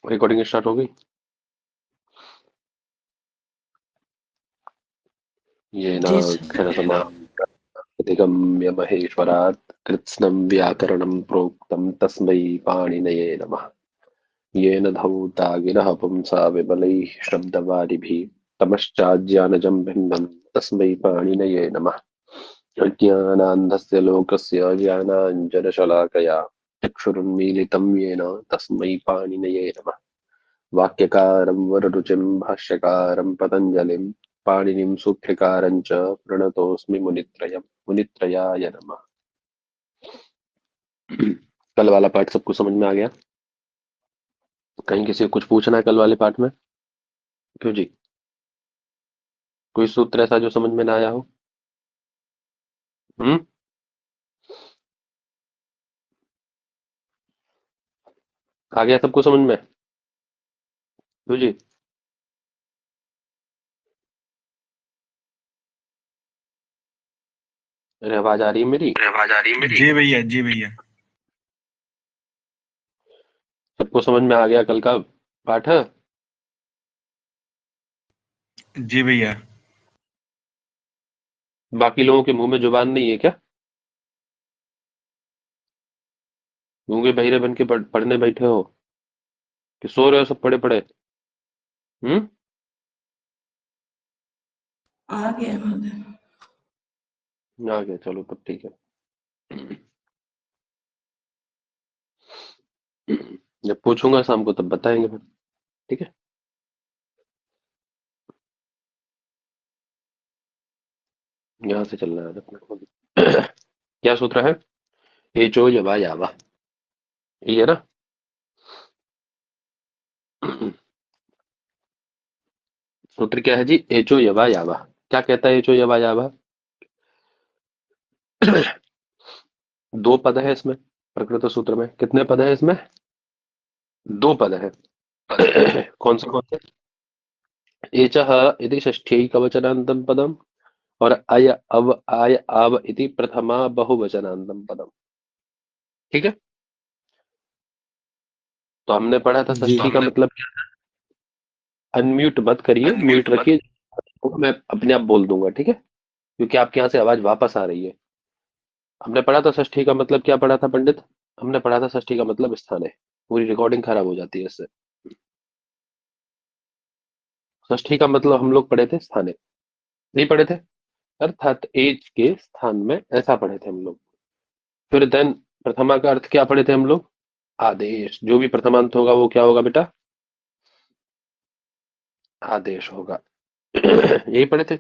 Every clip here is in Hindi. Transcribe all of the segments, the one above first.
रिकॉर्डिंग स्टार्ट हो गई। येन जी सर। क्षरसमाधिगम्य महेश्वरात् कृत्स्नं व्याकरणं प्रोक्तं तस्मै पाणिनये नमः। येन धौता गिरः पुंसा विमलैः शब्दवारिभिः तमश्चाज्ञानजं भिन्नं तस्मै पाणिनये नमः। अज्ञानान्धस्य लोकस्य ज्ञानाञ्जनशलाकया चक्षुरुन्मीलितं येन तस्मै पाणिनये नमः। वाक्यकारं वररुचिं भाष्यकारं पतञ्जलिं पाणिनिं सूत्रकारं च प्रणतोऽस्मि मुनित्रयम् मुनित्रयाय नमः। कल वाला पाठ सबको समझ में आ गया? कहीं किसी को कुछ पूछना है कल वाले पाठ में? क्यों जी? कोई सूत्र ऐसा जो समझ में ना आया हो? हम्म? आ गया सबको समझ में? क्यों जी? अरे आवाज आ रही है मेरी? आवाज आ रही है मेरी? जी भैया, जी भैया। सबको समझ में आ गया कल का पाठ है? जी भैया। बाकी लोगों के मुंह में जुबान नहीं है क्या? गूंगे बहिरे बन के पढ़ने बैठे हो कि सो रहे हो सब पड़े पड़े? हम्म? आ गया महोदय। आ गया, चलो तब ठीक है। जब पूछूंगा शाम को तब बताएंगे फिर। ठीक है। यहाँ से चलना है अपने को। क्या सूत्र है? एचो यवा यावा, ये है ना? सूत्र क्या है जी? एचो यवा यावा। क्या कहता है एचो यवा यावा? दो पद है इसमें। प्रकृत सूत्र में कितने पद है इसमें? दो पद है। कौन से? एचः इति षष्ठ्यैकवचनान्तं पदम् और अय अव आय आव इति प्रथमा बहुवचनान्तं पदम्। ठीक है। तो हमने पढ़ा था जी। षष्ठी का मतलब क्या? अनम्यूट मत करिए, म्यूट रखिए। मैं अपने आप बोल दूंगा, ठीक है, क्योंकि आपके यहाँ से आवाज वापस आ रही है। हमने पढ़ा था षष्ठी का मतलब क्या पढ़ा था पंडित? हमने पढ़ा था षष्ठी का मतलब स्थान है। पूरी रिकॉर्डिंग खराब हो जाती है इससे। षष्ठी का मतलब हम लोग पढ़े थे स्थाने, नहीं पढ़े थे? अर्थात एज के स्थान में, ऐसा पढ़े थे हम लोग। फिर देन प्रथमा का अर्थ क्या पढ़े थे हम लोग? आदेश। जो भी प्रथमांत होगा वो क्या होगा बेटा? आदेश होगा। यही पढ़े थे,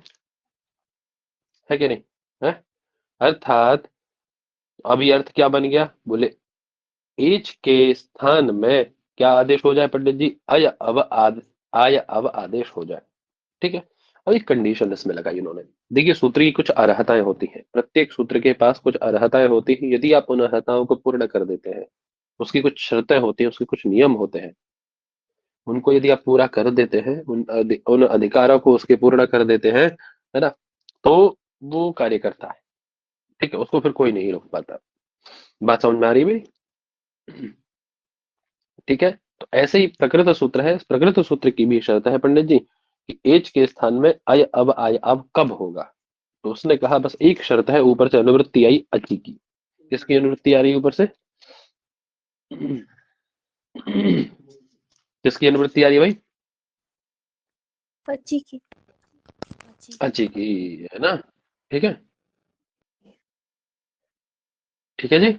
है कि नहीं? है। अर्थात अब ये अर्थ क्या बन गया? बोले एच के स्थान में क्या आदेश हो जाए पंडित जी? आय अव आदेश हो जाए। ठीक है। अब एक कंडीशन इसमें लगाई उन्होंने। देखिए सूत्र की कुछ अर्हताएं होती हैं, प्रत्येक सूत्र के पास कुछ अर्हताएं होती हैं। यदि आप उन अर्हताओं को पूर्ण कर देते हैं, उसकी कुछ शर्तें होती हैं, उसके कुछ नियम होते हैं, उनको यदि आप पूरा कर देते हैं, उन अधिकारों को उसके पूर्ण कर देते हैं, है ना, तो वो कार्य करता है। ठीक है, उसको फिर कोई नहीं रोक पाता। बात समझ में आ रही है मेरी? ठीक है। तो ऐसे ही प्रकृत सूत्र है। इस प्रकृत सूत्र की भी शर्त है पंडित जी कि एच के स्थान में आय अब कब होगा? तो उसने कहा बस एक शर्त है, ऊपर से अनुवृत्ति आई अची की। किसकी अनुवृत्ति आ रही है ऊपर से? किसकी अनुवृत्ति आ रही है भाई? अच्छी की। अची की, है ना? ठीक है। ठीक है जी।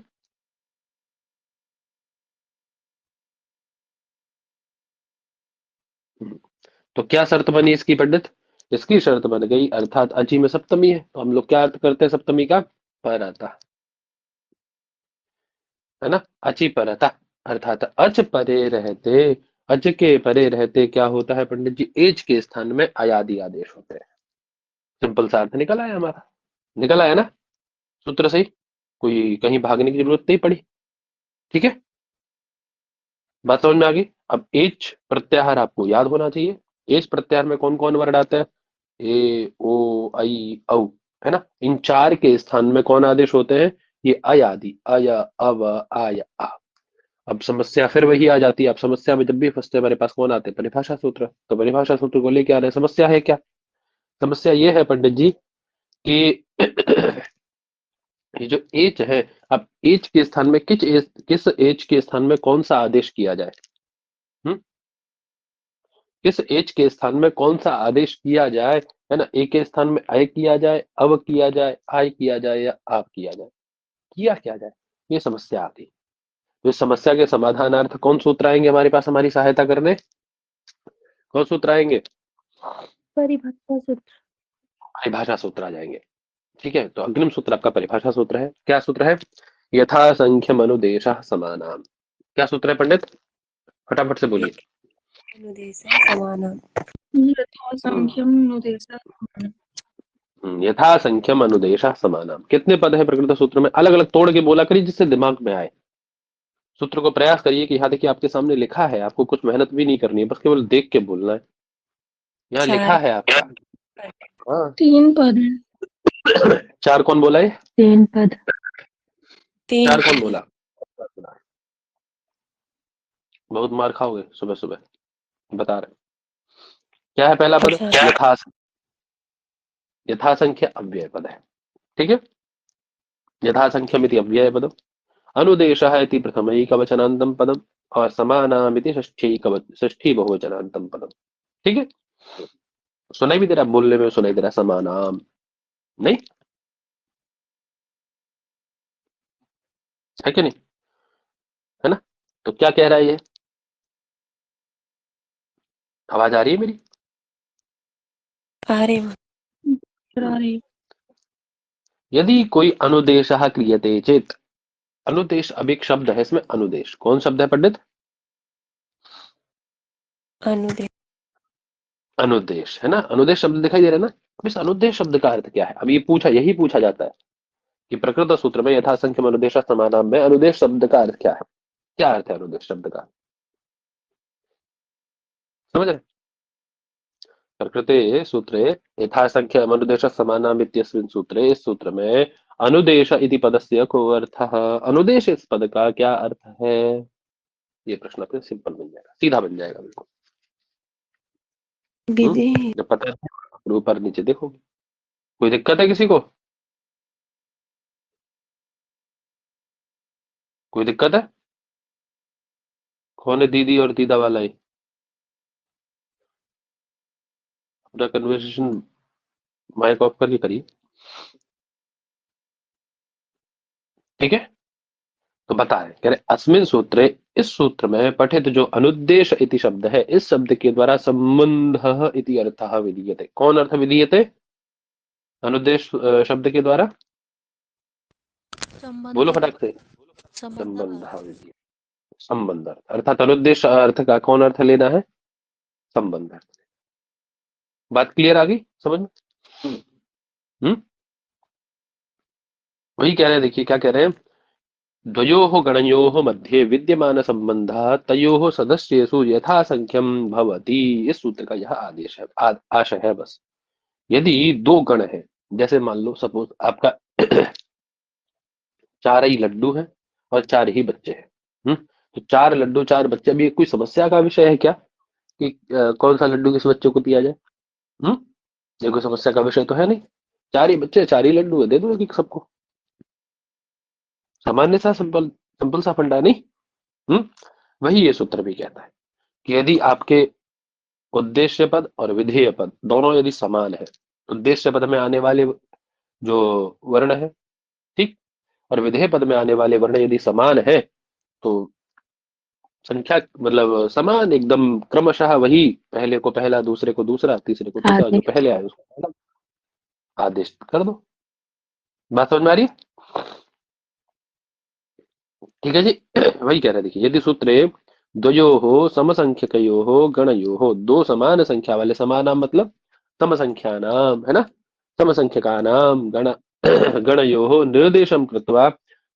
तो क्या शर्त बनी इसकी पंडित? इसकी शर्त बन गई अर्थात अची में सप्तमी है, तो हम लोग क्या अर्थ करते हैं सप्तमी का? पर आता, है ना? अचि परता। अर्थात अच परे रहते, अच के परे रहते क्या होता है पंडित जी? एच के स्थान में अयादि आदेश होते हैं। सिंपल सा अर्थ निकल आया हमारा। निकल आया ना सूत्र सही? कोई कहीं भागने की जरूरत नहीं पड़ी। ठीक है। बात समझ में आ गई? अब एच प्रत्याहार आपको याद होना चाहिए। एच प्रत्याहार में कौन कौन वर्ड आते हैं? ए ओ आई औ, है ना? इन चार के स्थान में कौन आदेश होते हैं? ये अयादि, अय अव आय आ। अब समस्या फिर वही आ जाती है। अब समस्या में जब भी फंसते हैं, हमारे पास कौन आते हैं? परिभाषा सूत्र। तो परिभाषा सूत्र को लेके आ रहे हैं। समस्या है क्या? समस्या ये है पंडित जी कि ये जो एच है, अब एच के स्थान में किस एच के स्थान में कौन सा आदेश किया जाए? किस एच के स्थान में कौन सा आदेश किया जाए, है ना? ए के स्थान में आय किया जाए, अब किया जाए, आय किया जाए, या आप किया जाए, किया क्या जाए? ये समस्या आती है। तो इस समस्या के समाधानार्थ कौन सूत्र आएंगे हमारे पास हमारी सहायता करने? कौन सूत्र आएंगे? परिभाषा सूत्र। परिभाषा सूत्र आ जाएंगे। ठीक है, तो अग्रिम सूत्र आपका परिभाषा सूत्र है। क्या सूत्र है? यथा संख्यम अनुदेशः समानाम। क्या सूत्र है पंडित? फटाफट से बोलिए। अनुदेशः समानम्। यथा संख्यम अनुदेशः समानम्। यथा संख्यम अनुदेशः समानाम। कितने पद है प्रकृत सूत्र में? अलग अलग तोड़ के बोला करिए जिससे दिमाग में आए। सूत्र को प्रयास करिए कि यहाँ देखिए आपके सामने लिखा है, आपको कुछ मेहनत भी नहीं करनी है, बस केवल देख के बोलना है। यहाँ लिखा है आपका। हाँ 3 पद है। 4 कौन बोला है? 3 पद। 4 कौन बोला? बहुत मार खाओगे सुबह सुबह, बता रहे। क्या है पहला पद? यथा। यथा संख्या अव्यय पद है। ठीक है, यथा संख्यमिति अव्यय पदम, अनुदेशः इति प्रथमैकवचनान्तं पदम, और समानामिति षष्ठी बहुवचनान्तं पदम। ठीक है, सुनाई भी दे रहा? बोलने में सुनाई दे रहा समानाम? नहीं है कि नहीं? है ना? तो क्या कह रहा है ये? आवाज आ रही है मेरी? यदि कोई अनुदेशः क्रियते चेत, अनुदेश अब एक शब्द है इसमें। अनुदेश कौन शब्द है पंडित? अनुदेश। अनुदेश है ना? अनुदेश शब्द दिखाई दे रहा है ना? अब इस अनुदेश शब्द का अर्थ क्या है? अब ये यही पूछा जाता है कि प्रकृत सूत्र में यथा संख्यम अनुदेश समानाम में अनुदेश शब्द का अर्थ क्या है? क्या अर्थ है अनुदेश शब्द का? समझ रहे? प्रकृते सूत्रे यथा संख्यम अनुदेश समानाम इत्यस्मिन् सूत्रे, इस सूत्र में अनुदेश इति पदस्य को अर्थः, अनुदेश इस पद का क्या अर्थ है? ये प्रश्न आपके सिंपल बन जाएगा, सीधा बन जाएगा बिल्कुल। विधि। जब पता है ऊपर नीचे देखोगे। कोई दिक्कत है किसी को? कोई दिक्कत है? कौन है दीदी और दीदा वाला? ही अपना कन्वर्सेशन माइक ऑफ करके करिए। ठीक है, तो बता रहे, कह रहे अस्मिन सूत्रे, इस सूत्र में पठित जो अनुद्देश इति शब्द है, इस शब्द के द्वारा संबंधः इति अर्थः विधीयते। कौन अर्थ विधीयते अनुद्देश शब्द के द्वारा? बोलो फटाक से। संबंधः विधीयते। संबंध अर्थ, अर्थात अनुद्देश अर्थ का कौन अर्थ लेना है? संबंध अर्थ। बात क्लियर आ गई समझ में? वही कह रहे हैं, देखिए क्या कह रहे हैं। द्वयोः गणयोः मध्ये विद्यमान संबंधः तयोः सदस्येषु यथासंख्यम भवति। इस सूत्र का यह आदेश है, आशय है बस। यदि 2 गण है, जैसे मान लो सपोज आपका 4 ही लड्डू हैं और 4 ही बच्चे हैं। तो 4 लड्डू 4 बच्चे, भी कोई समस्या का विषय है क्या कि कौन सा लड्डू किस बच्चे को दिया जाए? ये कोई समस्या का विषय तो है नहीं। 4 ही बच्चे 4 ही लड्डू है, दे दो एक सबको। सामान्य सा सिंपल सिंपल सा फंडा नहीं। वही ये सूत्र भी कहता है कि यदि आपके उद्देश्य पद और विधेय पद दोनों यदि समान है, उद्देश्य पद में आने वाले जो वर्ण है, ठीक, और विधेय पद में आने वाले वर्ण यदि समान है, तो संख्या मतलब समान एकदम, क्रमशः वही, पहले को पहला, दूसरे को दूसरा, तीसरे को तीसरा, जो पहले आए उसको पहला आदेश कर दो। बात समझ में आ रही है? ठीक है जी। वही कह रहे, देखिए यदि सूत्रे द्वयोः समसंख्यकयोः गणयोः, 2 समान संख्या वाले, समानाम मतलब समसंख्यानाम, है ना? समसंख्यकानाम गणयोः निर्देशम कृत्वा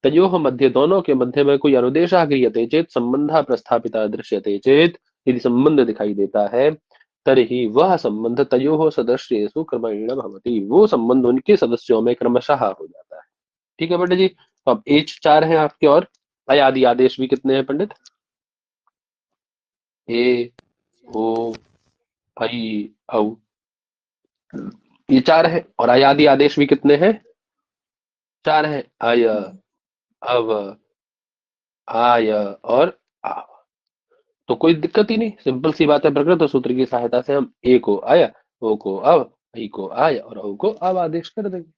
तयोः मध्ये, दोनों के मध्य में कोई अनुदेशः क्रियते चेत, संबंधः प्रस्थापितः दृश्यते चेत, यदि संबंध दिखाई देता है, तर्हि वह संबंध तयोः सदस्येषु क्रमेण भवति, वो संबंध उनके सदस्यों में क्रमशः हो जाता है। ठीक है पंडित जी। तो अब एच 4 है आपके, और अयादि आदेश भी कितने हैं पंडित? ए ओ ऐ औ, ये 4 है। और अयादि आदेश भी कितने हैं? 4 हैं। अय, अव, आय और आव। तो कोई दिक्कत ही नहीं, सिंपल सी बात है। प्रकृत सूत्र की सहायता से हम ए को आय, ओ को अव, ऐ को आय और औ को अव आदेश कर देंगे।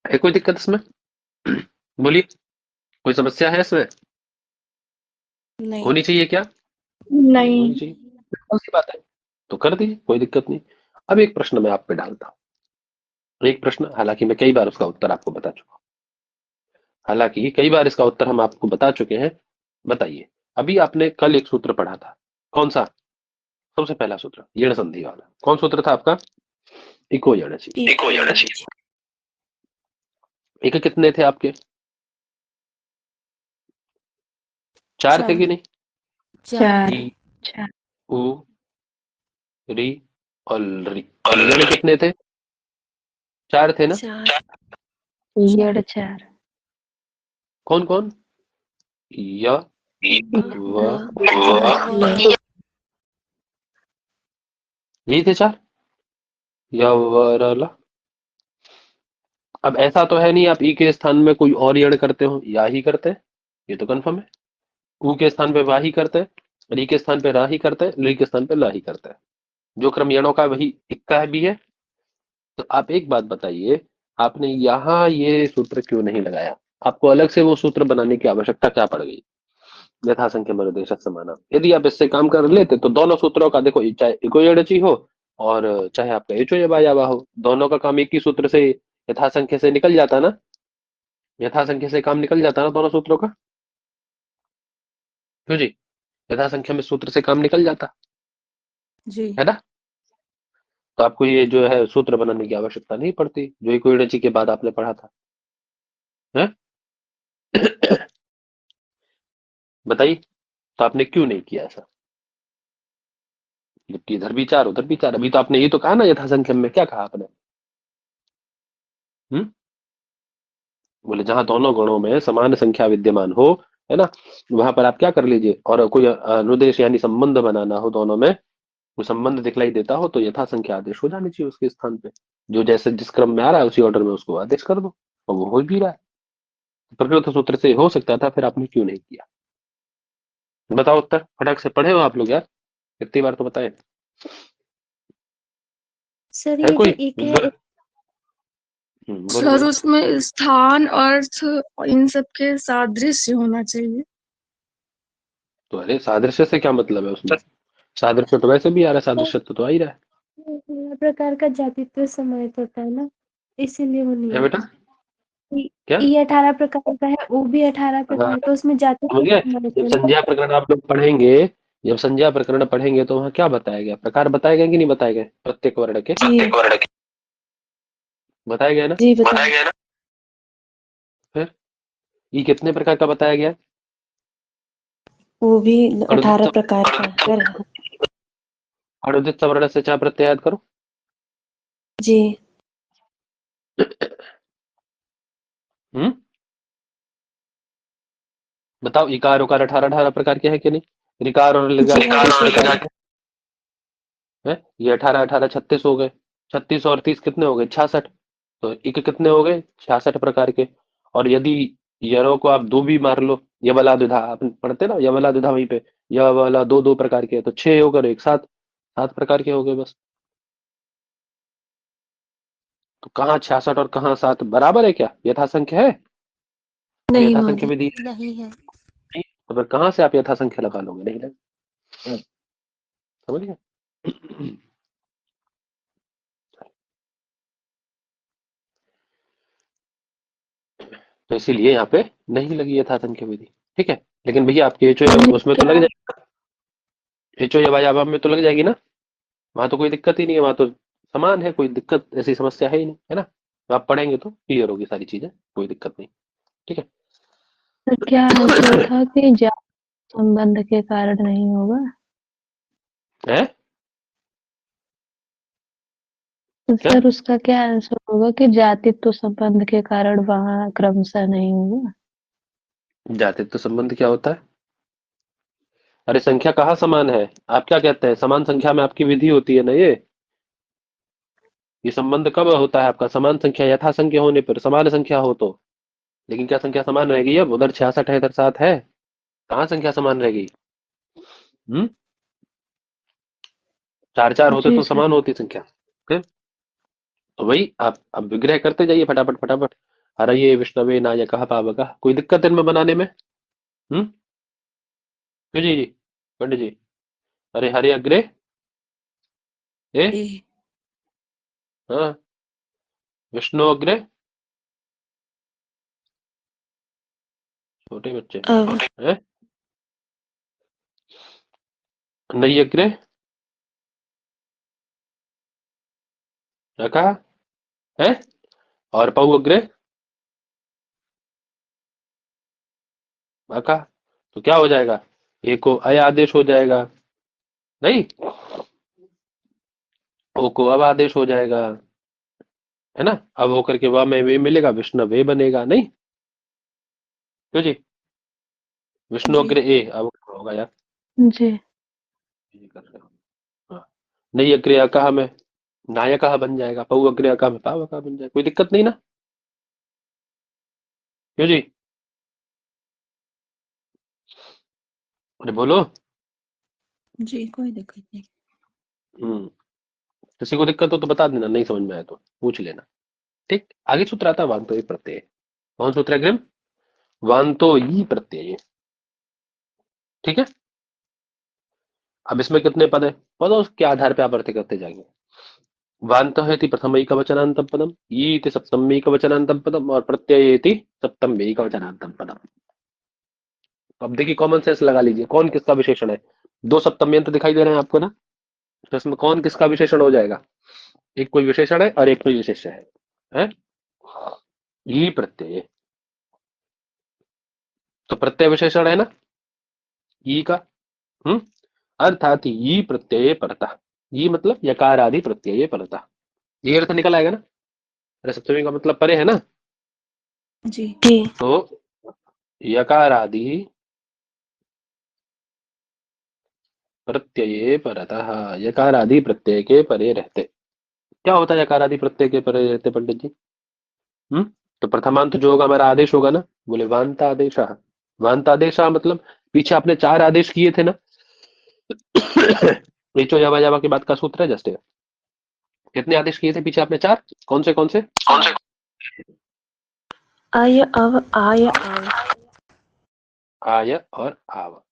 है कोई दिक्कत इसमें? बोलिए, कोई समस्या है इसमें? नहीं। होनी चाहिए क्या? नहीं नहीं। होनी चाहिए, सिंपल सी बात है। तो कर दीजिए, कोई दिक्कत नहीं। अब एक प्रश्न मैं आप पे डालता हूँ, एक प्रश्न, हालांकि मैं कई बार उसका उत्तर आपको बता चुका हूँ, हालांकि कई बार इसका उत्तर हम आपको बता चुके हैं। बताइए, अभी आपने कल एक सूत्र पढ़ा था, कौन सा? सबसे पहला सूत्र यण संधि वाला, कौन सूत्र था आपका? इको यणचि। इको यणचि। एक कितने थे आपके? 4 थे कि नहीं? 4। ई, उ, री और री। और यण कितने थे? 4 थे ना? 4 यड़ 4। कौन कौन? य, व, यही थे 4, य व र ल। अब ऐसा तो है नहीं आप ई के स्थान में कोई और यण करते हो, या ही करते हैं, ये तो कंफर्म है। उ के स्थान पे वाही करते हैं, री के स्थान पे रा ही करते हैं, ली के स्थान पे ला ही करते हैं। जो क्रम यणों का वही इक्का है भी है। तो आप एक बात बताइए, आपने यहाँ ये सूत्र क्यों नहीं लगाया? आपको अलग से वो सूत्र बनाने की आवश्यकता क्या पड़ गई? यथासंख्य मनुदेशक समाना, यदि आप इससे काम कर लेते तो दोनों सूत्रों का देखो, चाहे इको यणचि हो और चाहे आपका एचो यवायावा हो, दोनों का काम एक ही सूत्र से, यथासंख्य से निकल जाता ना। यथासंख्य से काम निकल जाता ना दोनों सूत्रों का, क्यों जी? यथासंख्या में सूत्र से काम निकल जाता जी। है ना। तो आपको ये जो है सूत्र बनाने की आवश्यकता नहीं पड़ती, जो इको यणचि के बाद आपने पढ़ा था, है? बताइए, तो आपने क्यों नहीं किया ऐसा? जबकि इधर भी 4 उधर भी 4, अभी तो आपने ये तो कहा ना, यथासंख्यम में क्या कहा आपने? बोले जहां दोनों गणों में समान संख्या विद्यमान हो, है ना, वहां पर आप क्या कर लीजिए, और कोई अनुदेश यानी संबंध बनाना हो दोनों में, कोई संबंध दिखलाई देता हो तो यथा संख्या आदेश हो जानी चाहिए उसके स्थान पे। जो जैसे जिस क्रम में आ रहा है उसी ऑर्डर में उसको आदेश कर दो, और वो हो भी रहा है। प्रकृत सूत्र से हो सकता था, फिर आपने क्यों नहीं किया? बताओ उत्तर फटाक से, पढ़े हो आप लोग यार, कितनी बार तो बताए। सर है ये जो कोई? एक है, बोलो सर बोलो। उसमें स्थान, अर्थ इन सब के सादृश्य होना चाहिए। तो अरे सादृश्य से क्या मतलब है उसमें? सादृश्य तो वैसे भी आ रहा है, सादृश्य तो आ ही रहा हर प्रकार का जातित्व समाहित होता है ना, इसीलिए वो नहीं है बेटा। होता। क्या? ये 18 प्रकार का है, वो भी 18 हाँ, प्रकार, तो उसमें जातित्व समझ गए। समाहित जब है ना। संज्ञा प्रकरण आप लोग पढ़ेंगे, जब संज्ञा प्रकरण पढ़ेंगे तो वहाँ क्या बताया गया, प्रकार बताए गए कि नहीं बताए गए प्रत्येक वर्ण के? जी। बताया गया ना? जी बताइए। फिर ये कितने प्रकार का बताया गया? वो भी 18 अनुदित प्रकार का है सर। अनुदित सवर्ण से चार प्रत्यय याद करो। जी। हम्म, बताओ, इकार उकार 18 प्रकार के हैं कि नहीं? रिकार और लिकार जी हाँ 36 सर। प्रकार के हैं। ये 18 36 हो गए, 36 और 30 कितने हो गए? 66। तो इक कितने हो गए? 66 प्रकार के। और यदि यरो को आप दो भी मार लो, यवला द्विधा अपन पढ़ते ना, यवला द्विधा वहीं पे, यवला दो दो प्रकार के, तो 6 होकर एक 7, 7 प्रकार के हो गए बस। तो कहाँ 66 और कहाँ 7 बराबर है क्या? यथासंख्य है? और नहीं यथासंख्य महोदय, विधि है? नहीं है। नहीं। तो फिर कहाँ से आप यथासंख्य लगा लोगे? नहीं लगे। समझ गए? तो इसीलिए यहाँ पे नहीं लगी यथासंख्य विधि। ठीक है, लेकिन भैया आपके मुझे उसमें तो क्या लग जाएगी, एचओ या वाई में तो लग जाएगी ना। वहां तो कोई दिक्कत ही नहीं है, वहां तो समान है, कोई दिक्कत ऐसी समस्या है ही नहीं, है ना। तो आप पढ़ेंगे तो क्लियर होगी सारी चीजें, कोई दिक्कत नहीं। ठीक है। सर क्या आंसर था कि जाति संबंध के कारण नहीं होगा? है तो क्या? सर उसका क्या आंसर होगा कि जातित्व संबंध के कारण वहाँ क्रमशः नहीं होगा? जातित्व संबंध क्या होता है? अरे संख्या कहाँ समान है? आप क्या कहते हैं, समान संख्या में आपकी विधि होती है ना ये संबंध कब होता है आपका? समान संख्या यथा संख्या होने पर, समान संख्या हो तो। लेकिन क्या संख्या समान रहेगी? अब उधर 66 है इधर 7 है, कहाँ संख्या समान रहेगी? हम्म 4 4 होते जी तो सर। समान होती संख्या। ओके? तो वही आप अब विग्रह करते जाइए फटाफट फटाफट। अरे ये विष्णवे नायक पावक, कोई दिक्कत है इनमें बनाने में? हम्म क्यों जी पंडित जी? अरे हरे अग्रे ए ए हाँ, विष्णु अग्रे छोटे बच्चे अब हैं, नई अग्रे रखा है, और पऊ अग्रे रखा। तो क्या हो जाएगा? ए को अय आदेश हो जाएगा, नहीं ओ को अब आदेश हो जाएगा, है ना? अब होकर के वाह में वे मिलेगा, विष्णु वे बनेगा, नहीं? क्यों जी? विष्णु जी अग्रे ए अब क्या होगा यार? जी ये कर रहे हो। हाँ, नई अग्रे अकहा में नायकः बन जाएगा, पऊ अग्रे अकहा में पावकः बन जाएगा, कोई दिक्कत नहीं ना? क्यों जी? अरे बोलो। जी कोई दिक्कत नहीं। हम्म किसी को दिक्कत हो तो बता देना, नहीं समझ में आया तो पूछ लेना। ठीक, आगे सूत्र आता है वांतो ही प्रत्यय। कौन सूत्र है ग्रिम? वांतो ही प्रत्यय। ठीक है, अब इसमें कितने पद है? पदों के आधार पे आप अर्थ करते जाएंगे। वांत है प्रथमैकवचनान्तं पदम, ईति सप्तमैकवचनान्तं पदम, और प्रत्ययेति सप्तमैकवचनान्तं पदम। अब देखिए कॉमन सेंस लगा लीजिए, कौन किसका विशेषण है? दो सप्तम्यंत दिखाई दे रहे हैं आपको ना, तो इसमें कौन किसका विशेषण हो जाएगा? एक कोई विशेषण है और एक कोई विशेष्य है? ई प्रत्यय, तो प्रत्यय विशेषण है ना ई का। हम्म अर्थात ई प्रत्यय परतः, ई मतलब यकार आदि प्रत्यय परतः, ये अर्थ निकल आएगा ना? अरे सप्तमी का मतलब परे है ना, जी जी तो यकार आदि प्रत्यय परतः, यकार आदि प्रत्यय के परे रहते। क्या होता है यकार आदि प्रत्यय के परे रहते पंडित जी? हम्म तो प्रथमांत जो होगा हमारा आदेश होगा ना, बोले वांतादेश। वांतादेश मतलब पीछे आपने 4 आदेश किए थे ना। नीचो यावा यावा के बाद का सूत्र है जस्ट, कितने आदेश किए थे पीछे आपने? 4। कौन से कौन से? चार आय अव आय अव आय और आव।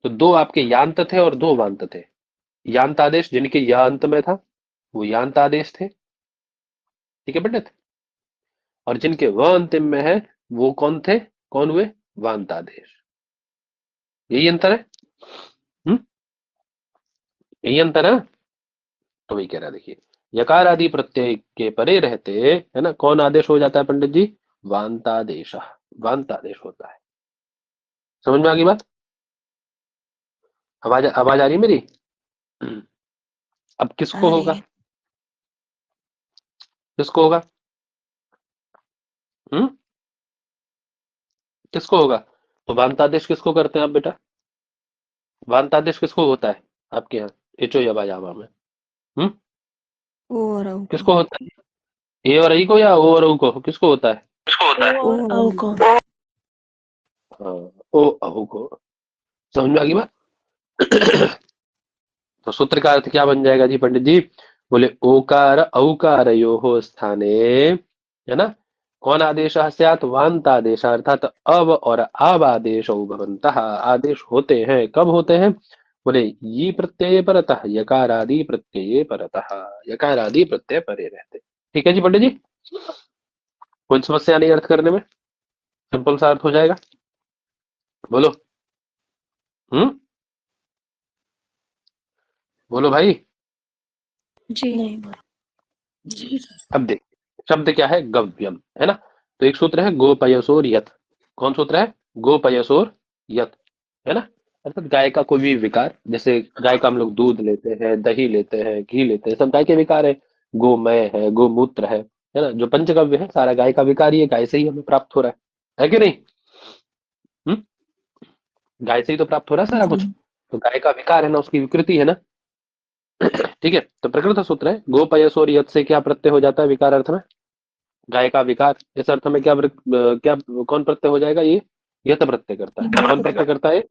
तो 2 आपके यांत थे और 2 वांत थे। यांत आदेश जिनके या अंत में था वो यांत आदेश थे, ठीक है पंडित? और जिनके व अंतिम में है वो कौन थे? कौन हुए? वांत आदेश। यही अंतर है। हम्म यही अंतर है। तो वही कह रहा है, देखिए यकार आदि प्रत्यय के परे रहते, है ना, कौन आदेश हो जाता है पंडित जी? वांतादेश। वांतादेश होता है। समझ में आ गई बात? आवाज आवाज आ रही है मेरी? अब आ किसको रही होगा? है। किसको होगा? हम्म किसको होगा? तो वांतादेश किसको करते हैं आप बेटा? वांतादेश किसको होता है आपके यहाँ एचो या बाजावा में? हम्म ओ और औ को। किसको होता है? ए और ई को या ओ और ऊ को? किसको होता है? ओ और और अव औ को। को। हाँ, ओ अहू को। समझ में आ गई बात? तो सूत्र का अर्थ क्या बन जाएगा जी पंडित जी? बोले ओकार औकार यो स्थाने, है ना, कौन आदेश स्यात्? वांत आदेश, अर्थात अव और आव आदेश भवन्तः, आदेश होते हैं, कब होते हैं? बोले ये प्रत्यय परतः, यकार आदि प्रत्यय परतः, यकार आदि प्रत्यय परे रहते। ठीक है जी पंडित जी, कोई समस्या नहीं अर्थ करने में, सिंपल सा अर्थ हो जाएगा। बोलो। हम्म बोलो भाई। जी नहीं बोल। जी अब देख, शब्द क्या है? गव्यम, है ना? तो एक सूत्र है गोपयसोर यत। कौन सूत्र है? गोपयसोर यत, है ना? अर्थात गाय का कोई भी विकार, जैसे गाय का हम लोग दूध लेते हैं, दही लेते हैं, घी लेते हैं, सब गाय के विकार है। गोमय है, गोमूत्र है ना? जो पंचगव्य है सारा गाय का विकार ही है, गाय से ही हमें प्राप्त हो रहा है कि नहीं? गाय से ही तो प्राप्त हो रहा है सारा कुछ। जी। तो गाय का विकार है ना, उसकी विकृति है ना। ठीक है, तो प्रकृत सूत्र है गोपयस और यत से क्या प्रत्यय हो जाता है विकार अर्थ में? गाय का विकार। इस अर्थ में क्या कौन प्रत्यय हो जाएगा? ये यत प्रत्यय करता है। कौन प्रत्यय करता है?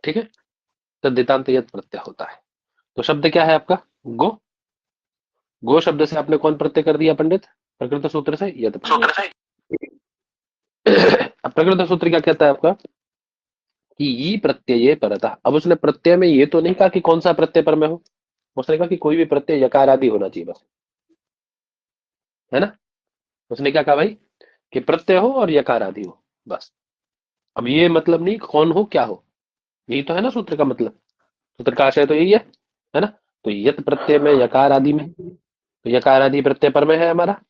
ठीक है, तद्धितांत यत प्रत्यय होता है। तो शब्द क्या है आपका? गो। गो शब्द से आपने कौन प्रत्यय कर दिया पंडित? प्रकृत सूत्र से यत प्रत्यय। अब प्रकृत सूत्र क्या कहता है आपका कि ये प्रत्यय परतः। अब उसने प्रत्यय में ये तो नहीं कहा कि कौन सा प्रत्यय पर में हो, उसने कहा कि कोई भी प्रत्यय यकार आदि होना चाहिए बस, है ना। उसने क्या कहा भाई कि प्रत्यय हो और यकार आदि हो बस। अब ये मतलब नहीं कौन हो क्या हो, यही तो है ना सूत्र का मतलब। सूत्र का आशय तो यही है ना। तो यत प्रत्यय में यकार आदि में, तो यकार आदि प्रत्यय पर में है हमारा,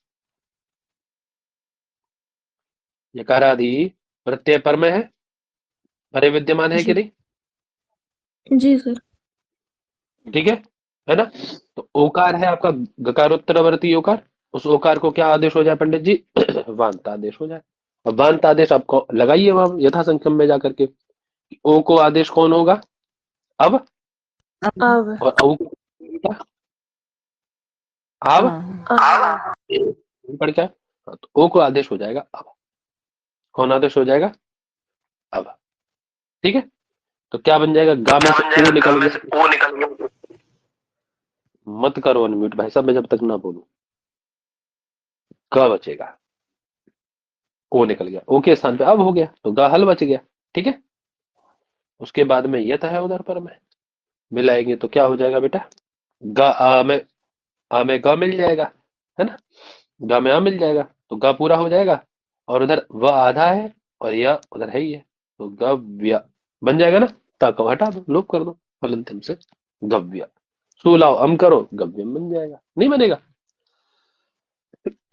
यकार आदि प्रत्यय पर में है, परे विद्यमान है कि जी नहीं? जी सर। ठीक है ना। तो ओकार है आपका गकारोत्तरवर्ती ओकार, उस ओकार को क्या आदेश हो जाए पंडित जी? वांत आदेश हो जाए। और वांत आदेश आपको लगाइए वहां यथा संख्यम में जाकर के, ओ को आदेश कौन होगा? अब। अब और औ को क्या? अब। अब पढ़ क्या? हाँ, तो ओ को आदेश हो जाएगा अब। कौन आदेश हो जाएगा? अब। ठीक है, तो क्या बन जाएगा? गा में से ओ निकल गया। मत करो अनम्यूट भाई साहब, मैं जब तक ना बोलूं। ग बचेगा, ओ निकल गया, ओ के स्थान पे अब हो गया, तो गा हल बच गया। ठीक है, उसके बाद में यत है उधर पर में मिलाएंगे तो क्या हो जाएगा बेटा? गा आ में ग मिल जाएगा, है ना। गा में आ मिल जाएगा तो गा पूरा हो जाएगा, और उधर व आधा है और यह उधर है ही है, तो गव्य बन जाएगा ना। ता को हटा दो, लोप कर दो फलंतम से, गव्य। सू लाओ अम करो, गव्यम बन जाएगा। नहीं बनेगा?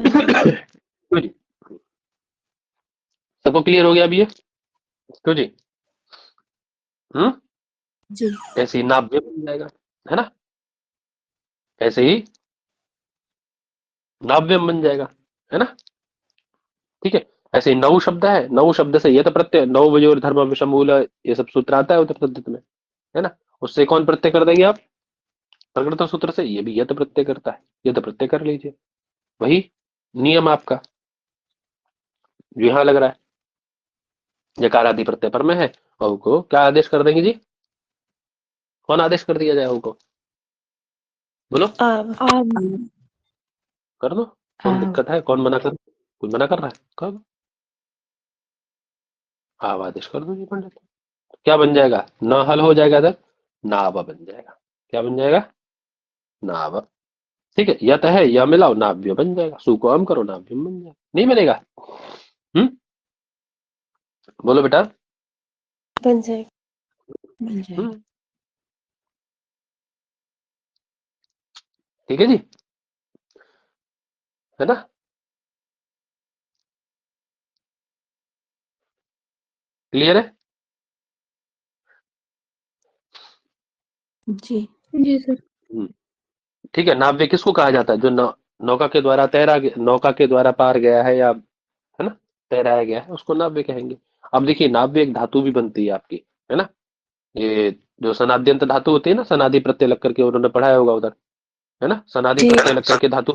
क्यों जी? सबको क्लियर हो गया अभी ये? क्यों जी? हम्म। जी ऐसे ही नाव्य बन जाएगा, है ना। ऐसे ही नाव्यम बन जाएगा, है ना। ठीक है, ऐसे ही नौ शब्द है, नौ शब्द से यत प्रत्यय, नौ वयोर धर्म विषमूल, ये सब सूत्र आता है उधर पद्धति में, है ना। उससे कौन प्रत्यय कर देंगे आप? प्रकृत सूत्र से, ये भी यत प्रत्यय करता है, यत प्रत्यय कर लीजिए। वही नियम आपका जो यहाँ लग रहा है, यकार आदि प्रत्यय पर में है, और को क्या आदेश कर देंगे जी? कौन आदेश कर दिया जाए उनको? बोलो, अब कर दो। कौन दिक्कत है? कौन मना कर? कोई मना कर रहा है? कर दो, आप आदेश कर दो जी पंडित। क्या बन जाएगा? न हल हो जाएगा इधर, नाव बन जाएगा। क्या बन जाएगा? नाव। ठीक है, यत है या मिलाओ नाव्य बन जाएगा, सु को अम करो नाव्य बन जाएगा। नहीं बनेगा? हम्म, बोलो बेटा। बन जाएगा। हम्म, ठीक है जी, है ना। क्लियर है? जी जी सर। हम्म, ठीक है। नाव्य किसको कहा जाता है? जो नौका के द्वारा नौका के द्वारा पार गया है, या है ना, तैराया गया है, उसको नाव्य कहेंगे। अब देखिए, नाव्य एक धातु भी बनती है आपकी, है ना। ये जो सनाद्यंत धातु होती है ना, सनादि प्रत्यय लग करके उन्होंने पढ़ाया होगा उधर, है ना। सनादि जी प्रत्यय लग करके धातु,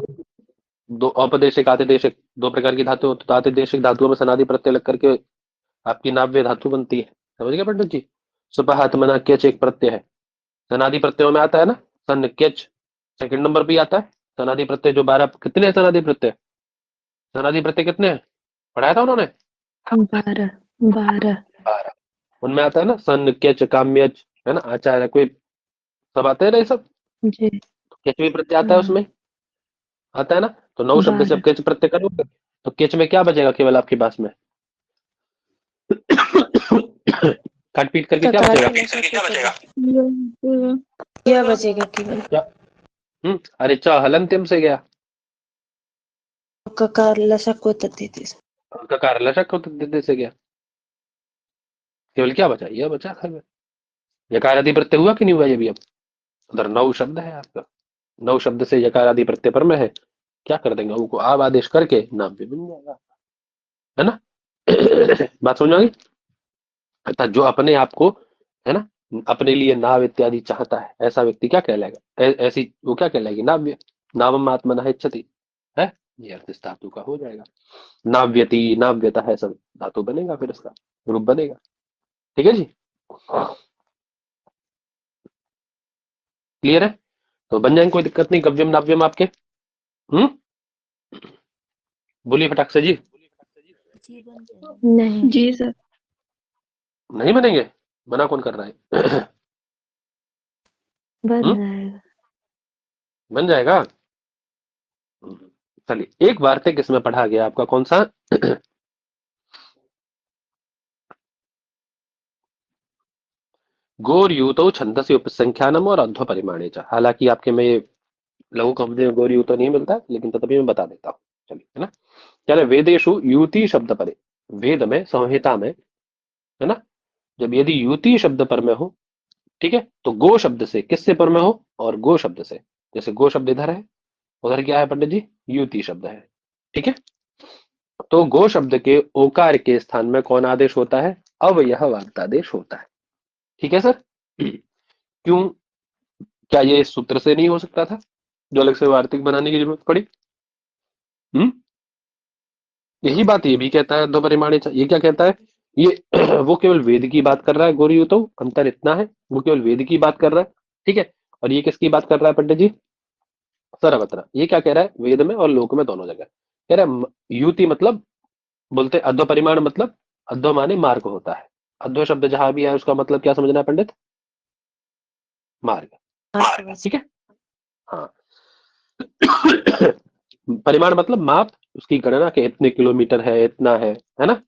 दो औपदेशिक आतिदेशिक, दो प्रकार की धातु होती है। तो आतिदेशिक धातुओं में सनादि प्रत्यय लग करके आपकी नाव्य धातु बनती है। समझ गए पंडित जी? सुपहात्मना केच एक प्रत्यय है, सनादि प्रत्ययों में आता है ना। सन केच सेकंड नंबर पे ही आता है। सनादि प्रत्यय जो 12 कितने हैं सनादि प्रत्यय? सनादि प्रत्यय कितने हैं पढ़ाया था उन्होंने? 12 12। 12। उनमें आता है ना सन केच काम्यच, है ना, आचार्य कोई, सब आते हैं ना ये सब। जी। केच भी प्रत्यय आता है उसमें, आता है ना। तो नौ शब्द से अब 12। केच प्रत्यय करोगे तो केच में क्या बचेगा केवल आपके पास में? काट पीट करके क्या ककार बचेगा? यह बचेगा केवल। क्या? अरे च हलंत्यम से गया, ककार लसक को तद्धित। ककार लशक को दे से गया, केवल क्या बचा? यह बचा खर में। यकार आदि प्रत्यय हुआ कि नहीं हुआ? ये भी अब उधर नौ शब्द है आपका, नौ शब्द से यकार आदि प्रत्यय पर में है, क्या कर देंगे उनको आब आदेश करके नाम भी बन जाएगा, है ना। बात समझ में आ गई? अर्थात जो अपने आप को, है ना, अपने लिए नाव इत्यादि चाहता है, ऐसा व्यक्ति क्या कहलाएगा? ऐसी वो क्या कहलाएगी? नाव्य। नावम आत्मनः इच्छति है, ये अर्थ इस धातु का हो जाएगा। नाव्यति, नाव्यता है, सब धातु बनेगा, फिर इसका रूप बनेगा। ठीक है जी, क्लियर है? तो बन जाएंगे, कोई दिक्कत नहीं। गव्यम नाव्यम आपके। बोलिए फटाक से जी। नहीं। जी सर। नहीं बनेंगे? मना कौन कर रहा है? बन हम्म? जाएगा। बन जाएगा। चलिए, एक वार्तिक इसमें पढ़ा गया आपका, कौन सा? गोर यूतो छंदस्य उपसंख्यानम और अध्व परिमाणे च। हालांकि आपके में ये लघु कंपनी में गोर यूतो नहीं मिलता, लेकिन तभी मैं बता देता हूँ। चलिए, है ना? क्या है? वेदेशु युति शब्द परे, वेद में, संहिता में, है ना, जब यदि युति शब्द पर में हो, ठीक है, तो गो शब्द से, किससे पर में हो? और गो शब्द से, जैसे गो शब्द इधर है, उधर क्या है पंडित जी? युति शब्द है। ठीक है, तो गो शब्द के ओकार के स्थान में कौन आदेश होता है? अवयह वार्तादेश होता है। ठीक है सर? क्यों? क्या ये इस सूत्र से नहीं हो सकता था, जो अलग से वार्तिक बनाने की जरूरत पड़ी? हम्म, यही बात ये भी कहता है, दो परिमाणी। ये क्या कहता है? ये वो केवल वेद की बात कर रहा है, गोरी, तो अंतर इतना है, वो केवल वेद की बात कर रहा है। ठीक है, और ये किसकी बात कर रहा है पंडित जी? सर्वत्र। ये क्या कह रहा है? वेद में और लोक में, दोनों जगह कह रहा है। युति मतलब, बोलते अध्व परिमाण मतलब, अध्व माने मार्ग होता है। अध्व शब्द जहां भी है, उसका मतलब क्या समझना है पंडित? मार्ग। ठीक है, हाँ। परिमाण मतलब माप, उसकी गणना के इतने किलोमीटर है, इतना है ना?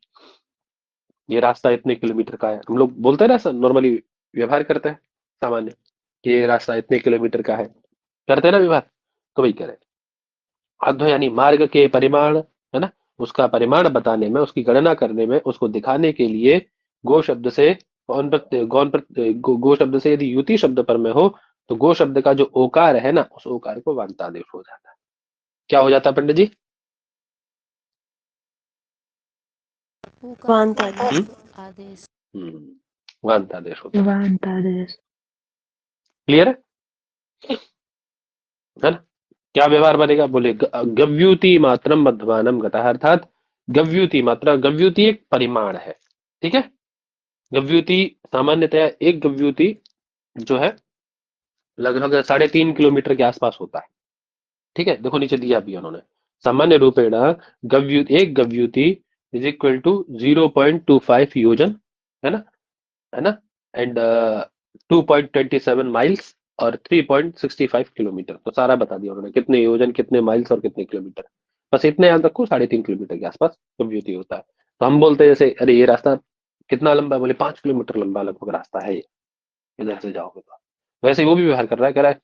ये रास्ता इतने किलोमीटर का है, हम लोग बोलते हैं ना, नॉर्मली व्यवहार करते हैं सामान्य, कि ये रास्ता इतने किलोमीटर का है, करते हैं ना व्यवहार। तो वही करें, अध्व यानी मार्ग के परिमाण, है ना, उसका परिमाण बताने में, उसकी गणना करने में, उसको दिखाने के लिए गो शब्द से, गौन प्रत्यय, गो शब्द से यदि युति शब्द पर में हो, तो गो शब्द का जो ओकार है ना, उस ओकार को वांतादेश हो जाता है। क्या हो जाता है पंडित जी? वांतादेश। वांतादेश होता है। वांतादेश। क्लियर है ना? क्या व्यवहार बनेगा? बोले गव्युति मात्रम मध्यमानम गतः, अर्थात गव्युति मात्रा, गव्युति एक परिमाण है। ठीक है, गव्युति सामान्यतया, एक गव्युति जो है लगभग 3.5 किलोमीटर के आसपास होता है। ठीक है, देखो नीचे दिया भी उन्होंने, सामान्य रूपेण एक गव्युति इज इक्वल टू 0.25 योजन, है ना, है ना, एंड 2.27 माइल्स और 3.65 किलोमीटर। तो सारा बता दिया उन्होंने, कितने योजन, कितने माइल्स और कितने किलोमीटर। बस इतने याद रखो, 3.5 किलोमीटर के आसपास गव्युति होता है। तो हम बोलते हैं जैसे, अरे ये रास्ता कितना लंबा है? बोले 5 किलोमीटर लंबा लगभग रास्ता है ये, इधर से जाओगे तो। वैसे वो भी व्यवहार कर रहा है, कह रहा है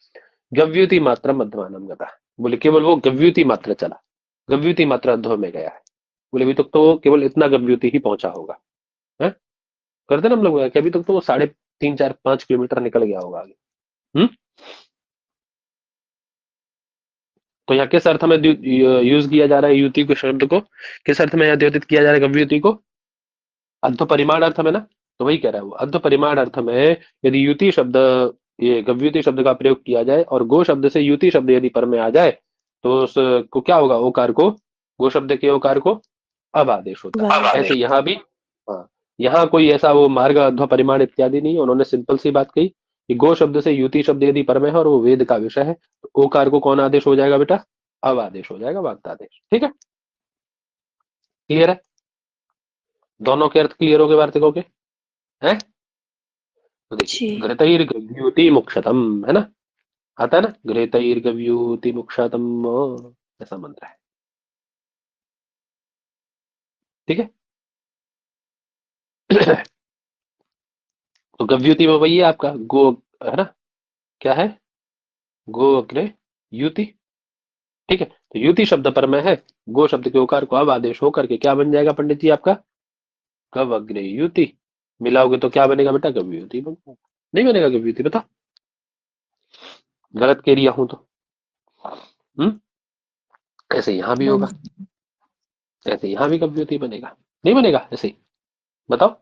गव्युति मात्रा मध्यमानम गता। बोले केवल वो गव्युति मात्र चला, गव्युति मात्रा अध्व में गया है। बोले अभी तक तो वो केवल इतना गव्युति ही पहुंचा होगा, है? करते ना हम लोग, कि अभी तक तो वो 3.5 4 5 किलोमीटर निकल गया होगा आगे। तो यहाँ किस अर्थ में यूज किया जा रहा है युति के शब्द को? किस अर्थ में यहाँ द्योतित किया जा रहा है गव्युति को? अध्व परिमाण अर्थ में ना। तो वही कह रहा है वो, अध्व परिमाण अर्थ में यदि युति शब्द, ये गव्युति शब्द का प्रयोग किया जाए और गो शब्द से युति शब्द यदि पर में आ जाए, तो उसको क्या होगा? ओकार को, गो शब्द के ओकार को अब आदेश होता है। ऐसे यहाँ भी, हाँ, यहाँ कोई ऐसा वो मार्ग अध्व परिमाण इत्यादि नहीं है। उन्होंने सिंपल सी बात कही कि गो शब्द से युति शब्द यदि पर में है और वो वेद का विषय है, तो ओकार को कौन आदेश हो जाएगा बेटा? अब आदेश हो जाएगा, वाक्तादेश। ठीक है, क्लियर है? दोनों के अर्थ क्लियर हो गए वार्तिकों के? हैं? तो देखिए, जी। घृतैर्गव्यूति मुक्षतम, है ना, आता है ना, घृतैर्गव्यूति मुक्षतम, ऐसा मंत्र है। ठीक है। तो गव्युति में वही है आपका गो, है ना, क्या है? गो अग्रे युति। ठीक है, तो युति शब्द पर में है, गो शब्द के ओकार को अब आदेश होकर के क्या बन जाएगा पंडित जी आपका? गव अग्रे युति। मिलाओगे तो क्या बनेगा बेटा? गव्युति बनेगा। नहीं बनेगा गव्युति? बता, गलत कह रिया हूं तो। ऐसे यहां भी होगा, ऐसे यहां भी गव्युति बनेगा। नहीं बनेगा ऐसे ही? बताओ।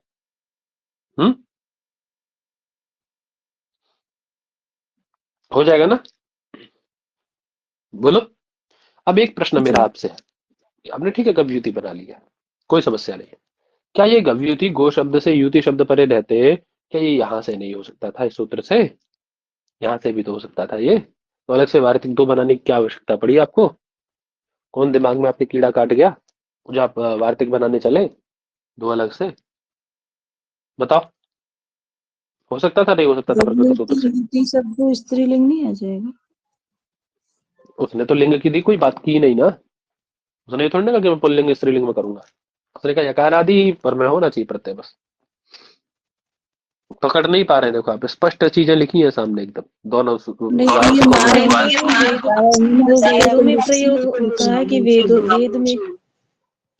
हो जाएगा ना? बोलो। अब एक प्रश्न मेरा जी आपसे है। आपने ठीक है गव्युति बना लिया, कोई समस्या नहीं है। क्या ये गव्युति गो शब्द से युति शब्द परे रहते, क्या ये यहां से नहीं हो सकता था इस सूत्र से? यहाँ से भी तो हो सकता था ये, तो अलग से वार्तिक दो बनाने की क्या आवश्यकता पड़ी आपको? कौन दिमाग में आपके कीड़ा काट गया जो आप वार्तिक बनाने चले दो अलग से? बताओ। हो सकता था नहीं हो सकता था प्रकृति सूत्र से? युति शब्द स्त्रीलिंग नहीं आ जाएगा? उसने तो लिंग की दी कोई बात की नहीं ना। उसने ये थोड़ी ना कहा कि मैं पुल्लिंग स्त्रीलिंग में करूंगा। उसने कहा यकार आदि पर मैं होना चाहिए प्रत्यय बस। पकड़ नहीं पा रहे, देखो आप स्पष्ट चीजें लिखी है सामने एकदम दोनों नहीं ये वेदों में प्रयोग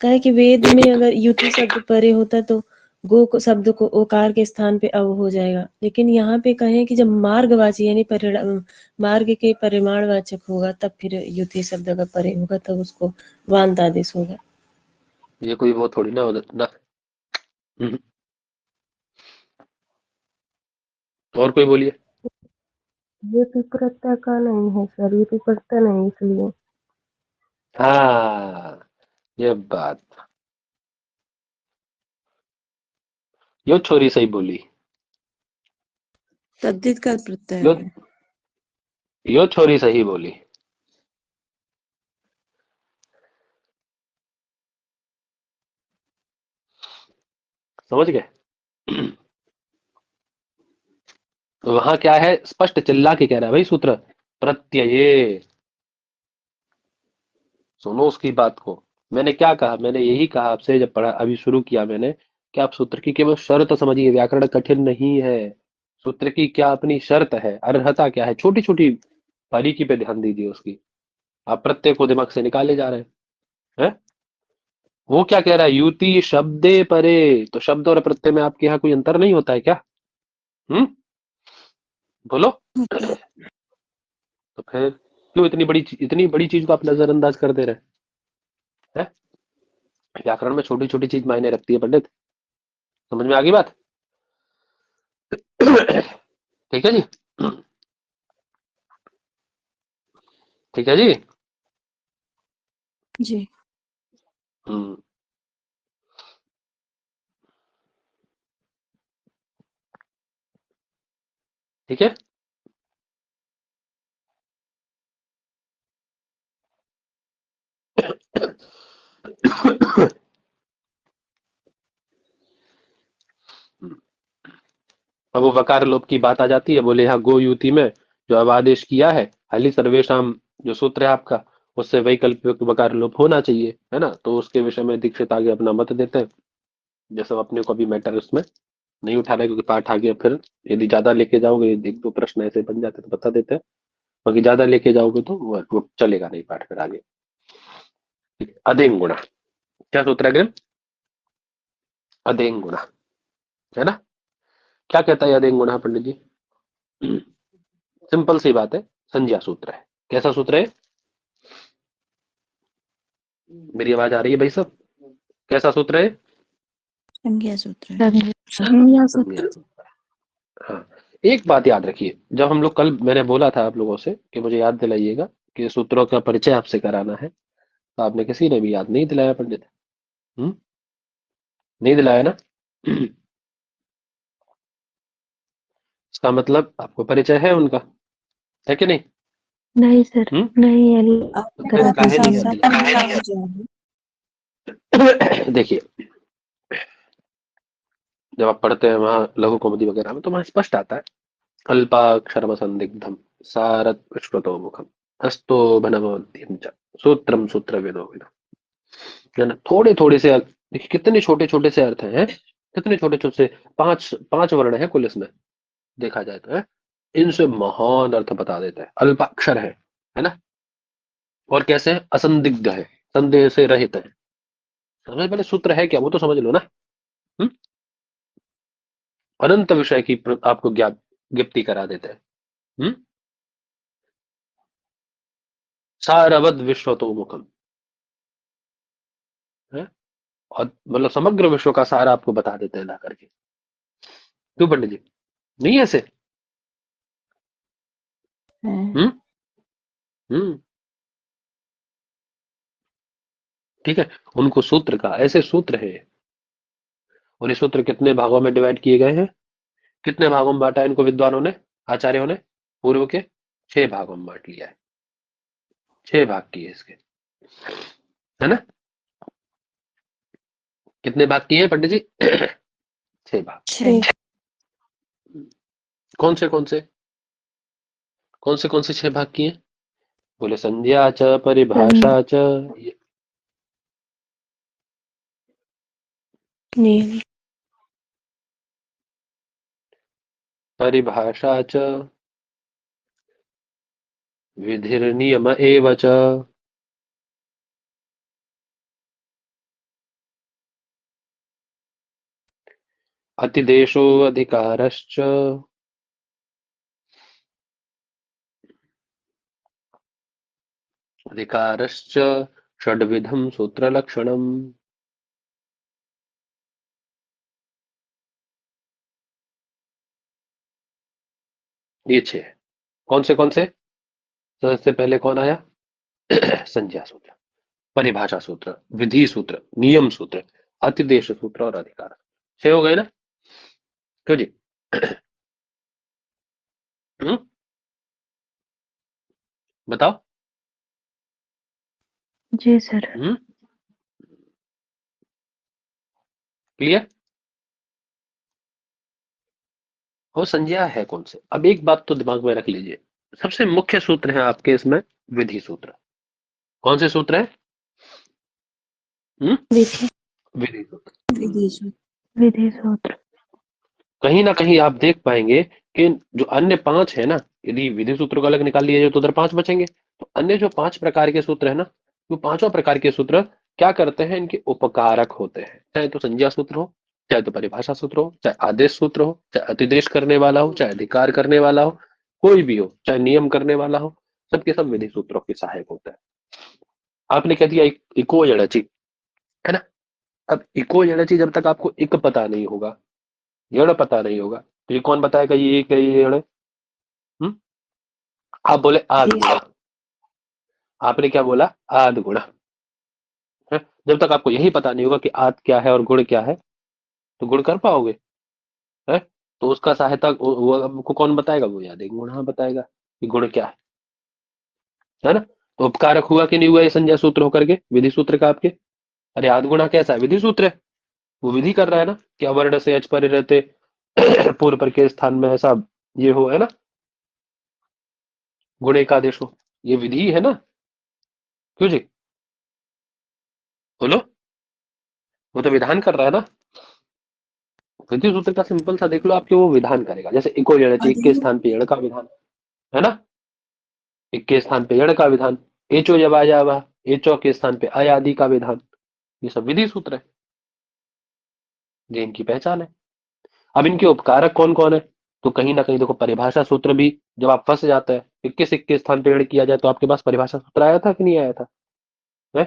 कहा है कि वेद में अगर युति शब्द परे होता तो गो को शब्द को ओकार के स्थान पे अव हो जाएगा, लेकिन यहाँ पे कहें कि जब मार्गवाची यानी मार्ग के परिमाणवाचक होगा तब फिर युति शब्द अगर परे होगा तब उसको वांत आदेश होगा। ये कोई वो थोड़ी ना ना। और कोई बोलिए। ये तो प्रत्यय का नहीं है सर, ये तो प्रत्यय नहीं इसलिए। हाँ, ये बात यो छोरी सही बोली। तद्धित का प्रत्यय यो है। यो छोरी सही बोली। समझ गए? तो वहां क्या है, स्पष्ट चिल्ला के कह रहा है भाई सूत्र प्रत्यये। सुनो उसकी बात को। मैंने क्या कहा, मैंने यही कहा आपसे जब पढ़ा अभी शुरू किया मैंने, कि आप सूत्र की केवल शर्त समझिए, व्याकरण कठिन नहीं है। सूत्र की क्या अपनी शर्त है, अर्हता क्या है, छोटी छोटी बारीकी पे ध्यान दीजिए उसकी। आप प्रत्यय को दिमाग से निकाले जा रहे हैं? वो क्या कह रहा है, युति शब्दे परे, तो शब्द और प्रत्यय में आपके यहाँ कोई अंतर नहीं होता है क्या? हम्म बोलो। तो फिर क्यों इतनी बड़ी चीज को आप नजरअंदाज कर दे रहे हैं? व्याकरण में छोटी छोटी चीज मायने रखती है पंडित। समझ में आ गई बात? ठीक है जी। ठीक है जी। जी हम्म ठीक है। अब वो वकार लोप की बात आ जाती है, बोले यहाँ गो युति में जो अब आदेश किया है, हली सर्वेशम जो सूत्र है आपका, उससे वैकल्पिक वकार लोप होना चाहिए, है ना? तो उसके विषय में दीक्षित आगे अपना मत देते हैं। जैसे अपने को भी मैटर उसमें नहीं उठा रहे क्योंकि पाठ आ गया, फिर यदि ज्यादा लेके जाओगे एक दो प्रश्न ऐसे बन जाते तो बता देते हैं, बाकी ज्यादा लेके जाओगे तो वो चलेगा नहीं पाठ फिर आगे। अदेंग गुणा, क्या सूत्र है अग्रिम? अदेंग गुणा, है ना? क्या कहता है अदेंग गुणा पंडित जी? सिंपल सी बात है, संज्ञा सूत्र है। कैसा सूत्र है? मेरी आवाज आ रही है भाई साहब? कैसा सूत्र है? संज्ञा सूत्र है। संज्ञा संज्ञा सूत्र। हाँ, एक बात याद रखिए, जब हम लोग कल मैंने बोला था आप लोगों से कि मुझे याद दिलाइएगा कि सूत्रों का परिचय आपसे कराना है, तो आपने किसी ने भी याद नहीं दिलाया पंडित। नहीं दिलाया ना? इसका मतलब आपको परिचय है उनका, है कि नहीं? नहीं सर, हम्म नहीं अली तो फिर करा काहे नहीं दीजिए। याद दिलाया? देखिए, जब आप पढ़ते हैं वहां लघु कौमुदी वगैरह में तो वहां स्पष्ट आता है, अल्पाक्षरम संदिग्धम सारथ विश्वतो मुखम हस्तो भनवद्यं च सूत्रम सूत्र विदो विदो, है ना? थोड़े थोड़े से अर्थ देखिए, कितने छोटे छोटे से अर्थ हैं, कितने छोटे छोटे से पांच पांच वर्ण है कुल इसमें, देखा जाए तो है। इनसे महान अर्थ बता देता है, अल्पाक्षर है ना? और कैसे है? असंदिग्ध है, संदेह से रहित है। सबसे पहले सूत्र है क्या वो तो समझ लो ना। हम्म? अनंत विषय की आपको ज्ञप्ति करा देता है। हम्म? सारवद विश्वतो मुखम है। और मतलब समग्र विश्व का सार आपको बता देते हैं ला करके। क्यों पंडित जी, नहीं ऐसे? है। हम्म हम्म ठीक है। उनको सूत्र का ऐसे सूत्र है, और ये सूत्र कितने भागों में डिवाइड किए गए हैं? कितने भागों में बांटा है इनको विद्वानों ने, आचार्यों ने? पूर्व के 6 भागों में बांट लिया है। 6 भाग किए इसके, है ना? कितने भाग किए हैं पंडित जी? 6 भाग। 6। कौन से कौन से कौन से 6 भाग किए? बोले संज्ञा च परिभाषा च, ये नियम। परिभाषा च विधिर्नियम एव च, अतिदेशो अधिकारश्च, अधिकारश्च षड्विधम सूत्रलक्षणम। ये 6 है। कौन से? सबसे पहले कौन आया? संज्ञा सूत्र, परिभाषा सूत्र, विधि सूत्र, नियम सूत्र, अतिदेश सूत्र और अधिकार। 6 हो गए ना? क्यों जी? हम्म बताओ। जी सर। क्लियर? और संज्ञा है कौन से? अब एक बात तो दिमाग में रख लीजिए, सबसे मुख्य सूत्र है आपके इसमें विधि सूत्र। कौन से सूत्र है? विधि। विधि सूत्र। विधि सूत्र। कहीं ना कहीं आप देख पाएंगे कि जो अन्य 5 है ना, यदि विधि सूत्र को अलग निकाल लिया जाए तो उधर 5 बचेंगे। तो अन्य जो 5 प्रकार के सूत्र है ना, वो पांचों प्रकार के सूत्र क्या करते हैं? इनके उपकारक होते हैं। चाहे तो संज्ञा सूत्र हो, चाहे तो परिभाषा सूत्र हो, चाहे आदेश सूत्र हो, चाहे अतिदेश करने वाला हो, चाहे अधिकार करने वाला हो, कोई भी हो, चाहे नियम करने वाला हो, सबके सब विधि सूत्रों के सहायक होते हैं। आपने कह दिया इको जड़ची, है ना? अब इको जड़ची जब तक आपको इक पता नहीं होगा, जड़ पता नहीं होगा, तो ये कौन बताएगा ये एक है, ये जड़ है? आप बोले आद गुणा, आपने क्या बोला? आद गुणा है। जब तक आपको यही पता नहीं होगा कि आद क्या है और गुण क्या है, तो गुण कर पाओगे? है? तो उसका सहायता वो आपको कौन बताएगा? वो याद एक गुणा बताएगा कि गुण क्या है ना? तो उपकारक हुआ कि नहीं हुआ ये संज्ञा सूत्र होकर के विधि सूत्र का आपके? अरे आद गुणा कैसा है? विधि सूत्र है, वो विधि कर रहा है ना कि अवर्ण से अच परे रहते पूर्व पर के स्थान में ऐसा ये हो, है ना? गुण एकादेश हो, ये विधि है ना? क्यों जी? बोलो। वो तो विधान कर रहा है ना। विधि सूत्र का सिंपल सा देख लो आपके, वो विधान करेगा। जैसे इको जड़, एक के स्थान पे जड़ का विधान, है ना? एक के स्थान पे जड़ का विधान, एचो जब आ जावा, एचो के स्थान पे अयादि का विधान, ये सब विधि सूत्र है, ये इनकी पहचान है। अब इनके उपकारक कौन कौन है? तो कहीं ना कहीं देखो, परिभाषा सूत्र भी जब आप फंस जाते हैं, 21 के स्थान पे जड़ किया जाए, तो आपके पास परिभाषा सूत्र आया था कि नहीं आया था? है?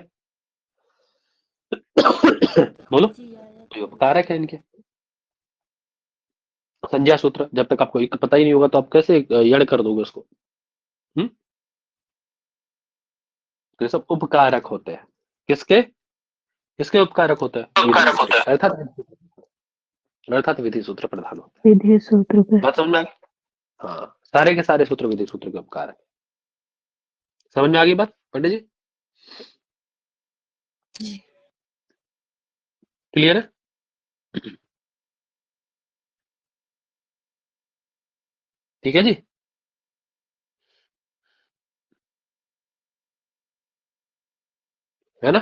बोलो। तो ये उपकारक है इनके। संज्ञा सूत्र, जब तक आपको एक पता ही नहीं होगा तो आप कैसे यड़ कर दोगे उसको? हम्म तो ये सब उपकारक होते हैं। किसके? किसके उपकारक होते हैं? अर्थात अर्थात विधि सूत्र प्रधान होते विधि सूत्र हैं। पे। बात समझ में आ गई? हाँ, सारे के सारे सूत्र विधि सूत्र के उपकारक। समझ में आ गई बात पंडित जी? क्लियर है? ठीक है जी। है ना?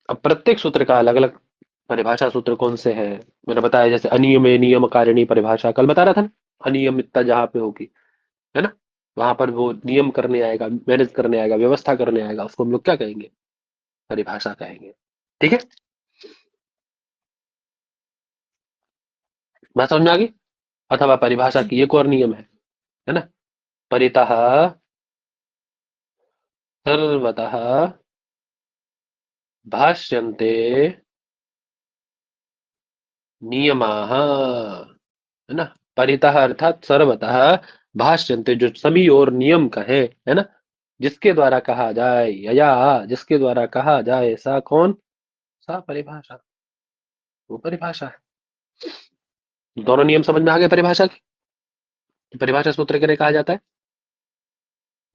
अब प्रत्येक सूत्र का अलग अलग परिभाषा सूत्र कौन से है, मैंने बताया। जैसे अनियम नियम कारिणी परिभाषा कल बता रहा था ना, अनियमितता जहां पे होगी, है ना, वहां पर वो नियम करने आएगा, मैनेज करने आएगा, व्यवस्था करने आएगा, उसको हम लोग क्या कहेंगे? परिभाषा कहेंगे। ठीक है, बात समझ में आ गई? अथवा परिभाषा की एक और नियम है ना, परितः सर्वतः भाष्यन्ते नियमाः, है ना। परितः अर्थात सर्वतः, भाष्यन्ते जो सभी और नियम कहे, है ना, जिसके द्वारा कहा जाए, यया जिसके द्वारा कहा जाए, सा कौन, सा परिभाषा, वो परिभाषा है। दोनों नियम समझ में आ गए परिभाषा की, परिभाषा सूत्र किन्हें कहा जाता है?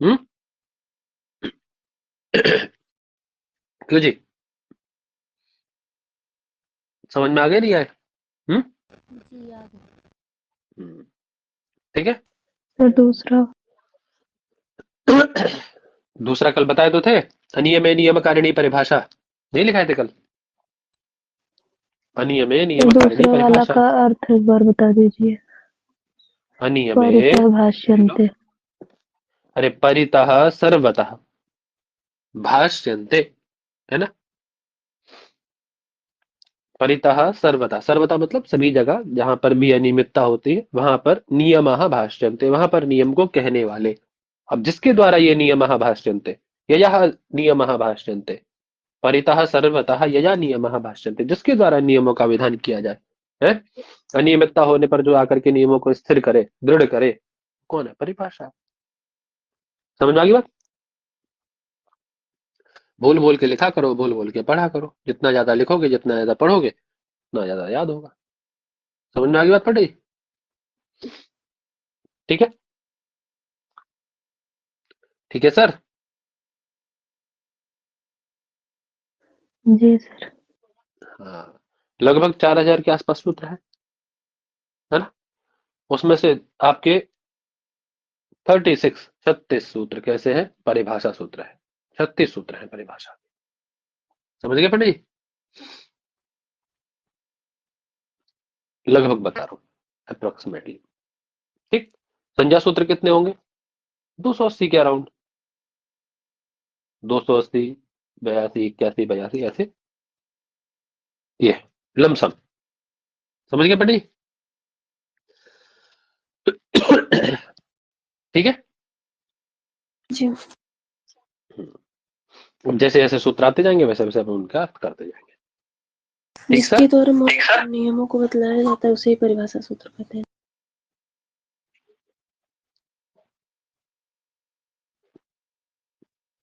हम्म क्यों जी, समझ में आ गया नहीं आए? हम्म हम्म, ठीक है। सर दूसरा दूसरा कल बताए तो थे, अनियमे नियमकारिणी परिभाषा, नहीं लिखाए थे कल? अनियमे सर नियमकारिणी दूसरा वाला परिभाषा। का अर्थ एक बार बता दीजिए। अनियमे, परितः भाष्यन्ते। अरे परितः सर्वतः भाष्यन्ते, है ना। परितः सर्वतः, सर्वतः मतलब सभी जगह जहां पर भी अनियमितता होती है वहां पर नियमः भाष्यन्ते, वहां पर नियम को कहने वाले। अब जिसके द्वारा ये नियमः भाष्यन्ते, ययः नियमः भाष्यन्ते, परितः सर्वतः यया नियमः भाष्यन्ते, जिसके द्वारा नियमों का विधान किया जाए, है। अनियमितता होने पर जो आकर के नियमों को स्थिर करे, दृढ़ करे, कौन है? परिभाषा। समझ में आ गई बात? बोल बोल के लिखा करो, बोल बोल के पढ़ा करो, जितना ज्यादा लिखोगे, जितना ज्यादा पढ़ोगे, उतना ज्यादा याद होगा। समझ में आ गई बात पढ़ी? ठीक है, ठीक है सर। जी सर। हाँ, लगभग 4000 के आसपास सूत्र है ना। उसमें से आपके 36 सूत्र कैसे हैं? परिभाषा सूत्र है। 36 सूत्र है परिभाषा। समझ गए पंडित जी? लगभग बता रहा हूँ, अप्रोक्सीमेटली। ठीक। संज्ञा सूत्र कितने होंगे? 280 के अराउंड, 280, 82, 81, 82 ऐसे, ये लमसम। समझ गए पंडित जी? ठीक है। जी। अब जैसे जैसे सूत्र आते जाएंगे वैसे वैसे हम उनका अर्थ करते जाएंगे। ठीक जिसके सर? द्वारा नियमों को बतलाया जाता है उसे ही परिभाषा सूत्र कहते हैं।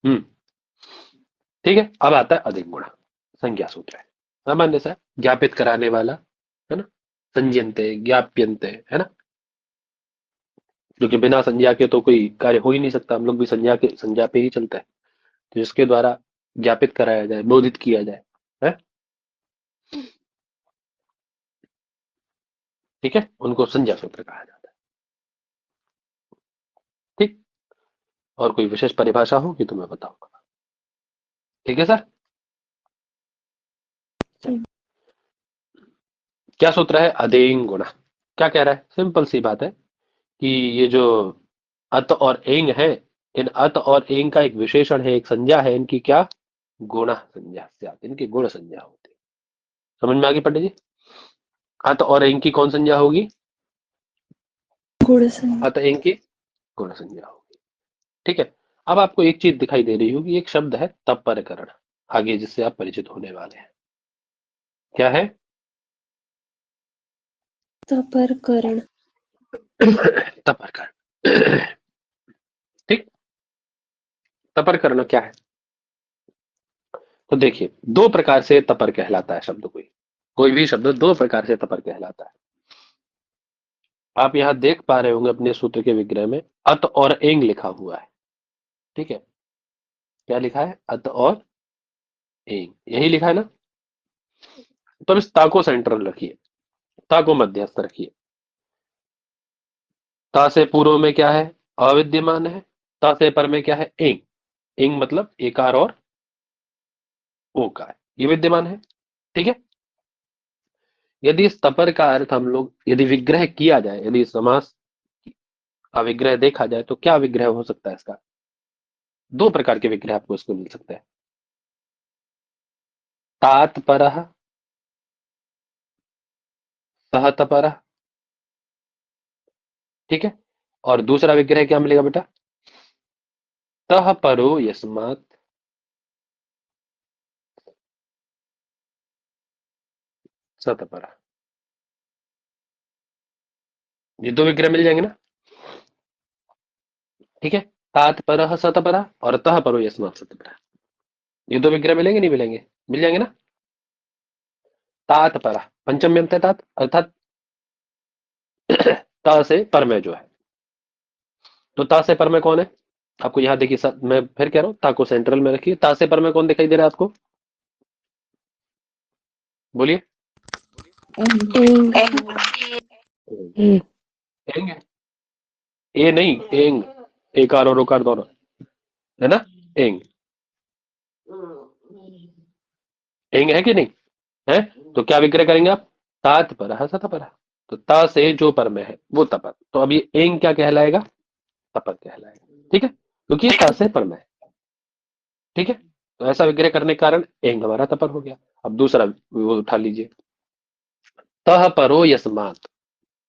हम्म, ठीक है। अब आता है अधिक गुणा, संज्ञा सूत्र है। सामान्य सा ज्ञापित कराने वाला, है ना। संज्ञन्ते ज्ञाप्यन्ते, है ना, जो कि बिना संज्ञा के तो कोई कार्य हो ही नहीं सकता। हम लोग भी संज्ञा पे ही चलता है, तो जिसके द्वारा ज्ञापित कराया जाए, बोधित किया जाए, है। ठीक है, उनको संज्ञा सूत्र कहा जाता है। ठीक। और कोई विशेष परिभाषा होगी तो मैं बताऊंगा। ठीक है सर। जी। क्या सूत्र है? अदेंग गुणा। क्या कह रहा है? सिंपल सी बात है कि ये जो अत और एंग है, इन अत और एंग का एक विशेषण है, एक संज्ञा है, इनकी क्या? गुण संज्ञा से आती है, इनकी गुण संज्ञा होती है। समझ में आ गई पंडित जी? अत और एंग की कौन संज्ञा होगी? गुण संज्ञा। अत एंग की गुण संज्ञा होगी। ठीक है। अब आपको एक चीज दिखाई दे रही होगी, एक शब्द है तत्परकरण, आगे जिससे आप परिचित होने वाले हैं। क्या है? तपरकरण। तपरकरण। ठीक। तपरकरण क्या है? तो देखिए, दो प्रकार से तपर कहलाता है शब्द। कोई भी शब्द दो प्रकार से तपर कहलाता है। आप यहां देख पा रहे होंगे अपने सूत्र के विग्रह में अत और एंग लिखा हुआ है। ठीक है, क्या लिखा है? अत और एंग, यही लिखा है ना। तो अब इस ता को सेंट्रल रखिए, ता को मध्यस्थ रखिए। ता से पूर्व में क्या है? अविद्यमान है। ता से पर में क्या है? एंग। एंग मतलब एकार और ओकार, ये विद्यमान है। ठीक है। यदि इस तपर का अर्थ हम लोग यदि विग्रह किया जाए, यदि समास का विग्रह देखा जाए तो क्या विग्रह हो सकता है इसका? दो प्रकार के विग्रह आपको इसको मिल सकते हैं। तात्परः, सहतपरः। ठीक है। और दूसरा विग्रह क्या मिलेगा बेटा? तः परो यस्मात् सतपरा। ये दो विग्रह मिल जाएंगे ना, ठीक है। तात परः सतपरा और तः परो यस्मात् सतपरा, ये दो विग्रह मिलेंगे नहीं मिलेंगे, मिल जाएंगे ना। तात परः पंचम अंत है तात, अर्थात त से पर में जो है, तो ता से पर में कौन है आपको यहाँ देखिए मैं फिर कह रहा हूँ, ता को सेंट्रल में रखिए। ता से पर में कौन दिखाई दे रहा है आपको, बोलिए। एंग है, ए नहीं एंग, एकार और ओकार दोनों है ना, एंग। एंग है कि नहीं है, तो क्या विग्रह करेंगे आप, तात परः सतपरा, तो ता से जो पर में है वो तपर, तो अब ये एंग क्या कहलाएगा, तपर कहलाएगा, ठीक है, क्योंकि ये ता से पर में है, ठीक है। तो ऐसा विग्रह करने के कारण एंग हमारा तपर हो गया। अब दूसरा वो उठा लीजिए, तह परो यस्मात्,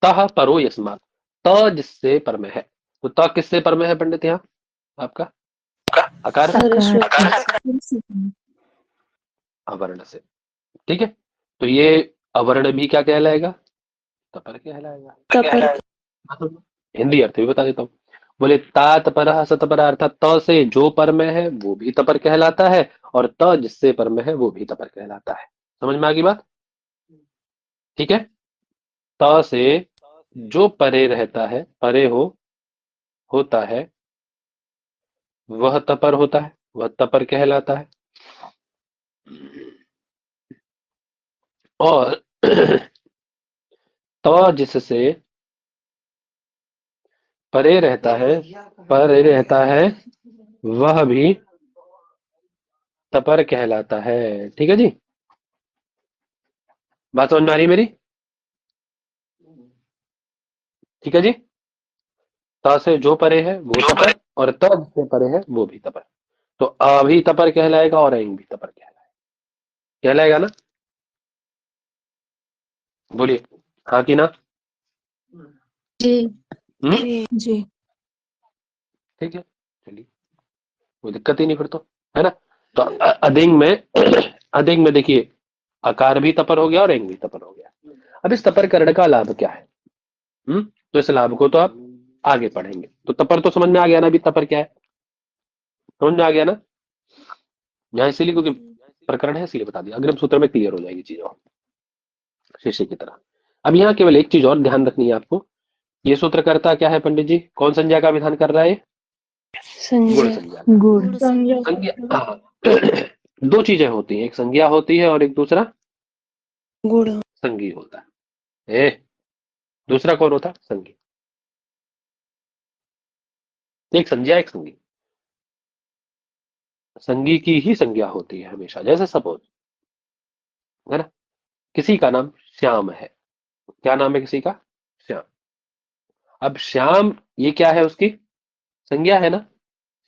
तह परो यस्मात्, त जिससे पर में है, तो त किससे पर में है पंडित यहाँ आपका, आकार अवर्ण से, ठीक है। तो ये अवर्ण भी क्या कहलाएगा, तपर कहलाएगा। हिंदी अर्थ भी बता देता हूँ, बोले तात परः सतपरा, अर्थात त से जो पर में है वो भी तपर कहलाता है, और त जिससे पर में है वो भी तपर कहलाता है। समझ में आ गई बात, ठीक है। त से जो परे रहता है, परे होता है, वह तपर होता है, वह तपर कहलाता है। और त जिससे परे रहता है वह भी तपर कहलाता है, ठीक है जी। बात समझ में आ रही है मेरी, ठीक है जी। त से जो परे है वो तपर, और त जिससे परे है वो भी तपर, तो अ भी तपर कहलाएगा और ऐंग भी तपर कहलाएगा ना, बोलिए हाँ कि ना। जी जी ठीक है, चलिए कोई दिक्कत ही नहीं फिर तो, है ना। तो अधिंग में अधिंग में देखिए आकार भी तपर हो गया और ऐंग भी तपर हो गया। अब इस तपर करण का लाभ क्या है, तो इस लाभ को तो आप आगे पढ़ेंगे। तो तपर तो समझ में आ गया ना, अभी तपर क्या है समझ में आ गया ना, यहाँ इसीलिए क्योंकि प्रकरण है इसलिए बता दिया, अग्रिम सूत्र में क्लियर हो जाएगी चीज और शीशे की तरह। अब यहाँ केवल एक चीज और ध्यान रखनी है आपको, ये सूत्र करता क्या है पंडित जी, कौन संज्ञा का विधान कर रहा है, गुण संज्ञा का। गुड़ संज्ञा हाँ, दो चीजें होती हैं, एक संज्ञा होती है और एक दूसरा गुण संगी होता है। दूसरा कौन होता है, संगी। एक संज्ञा एक संगी, संगी की ही संज्ञा होती है हमेशा। जैसे सपोज है ना, किसी का नाम श्याम है, क्या नाम है किसी का, श्याम। अब श्याम ये क्या है, उसकी संज्ञा है ना,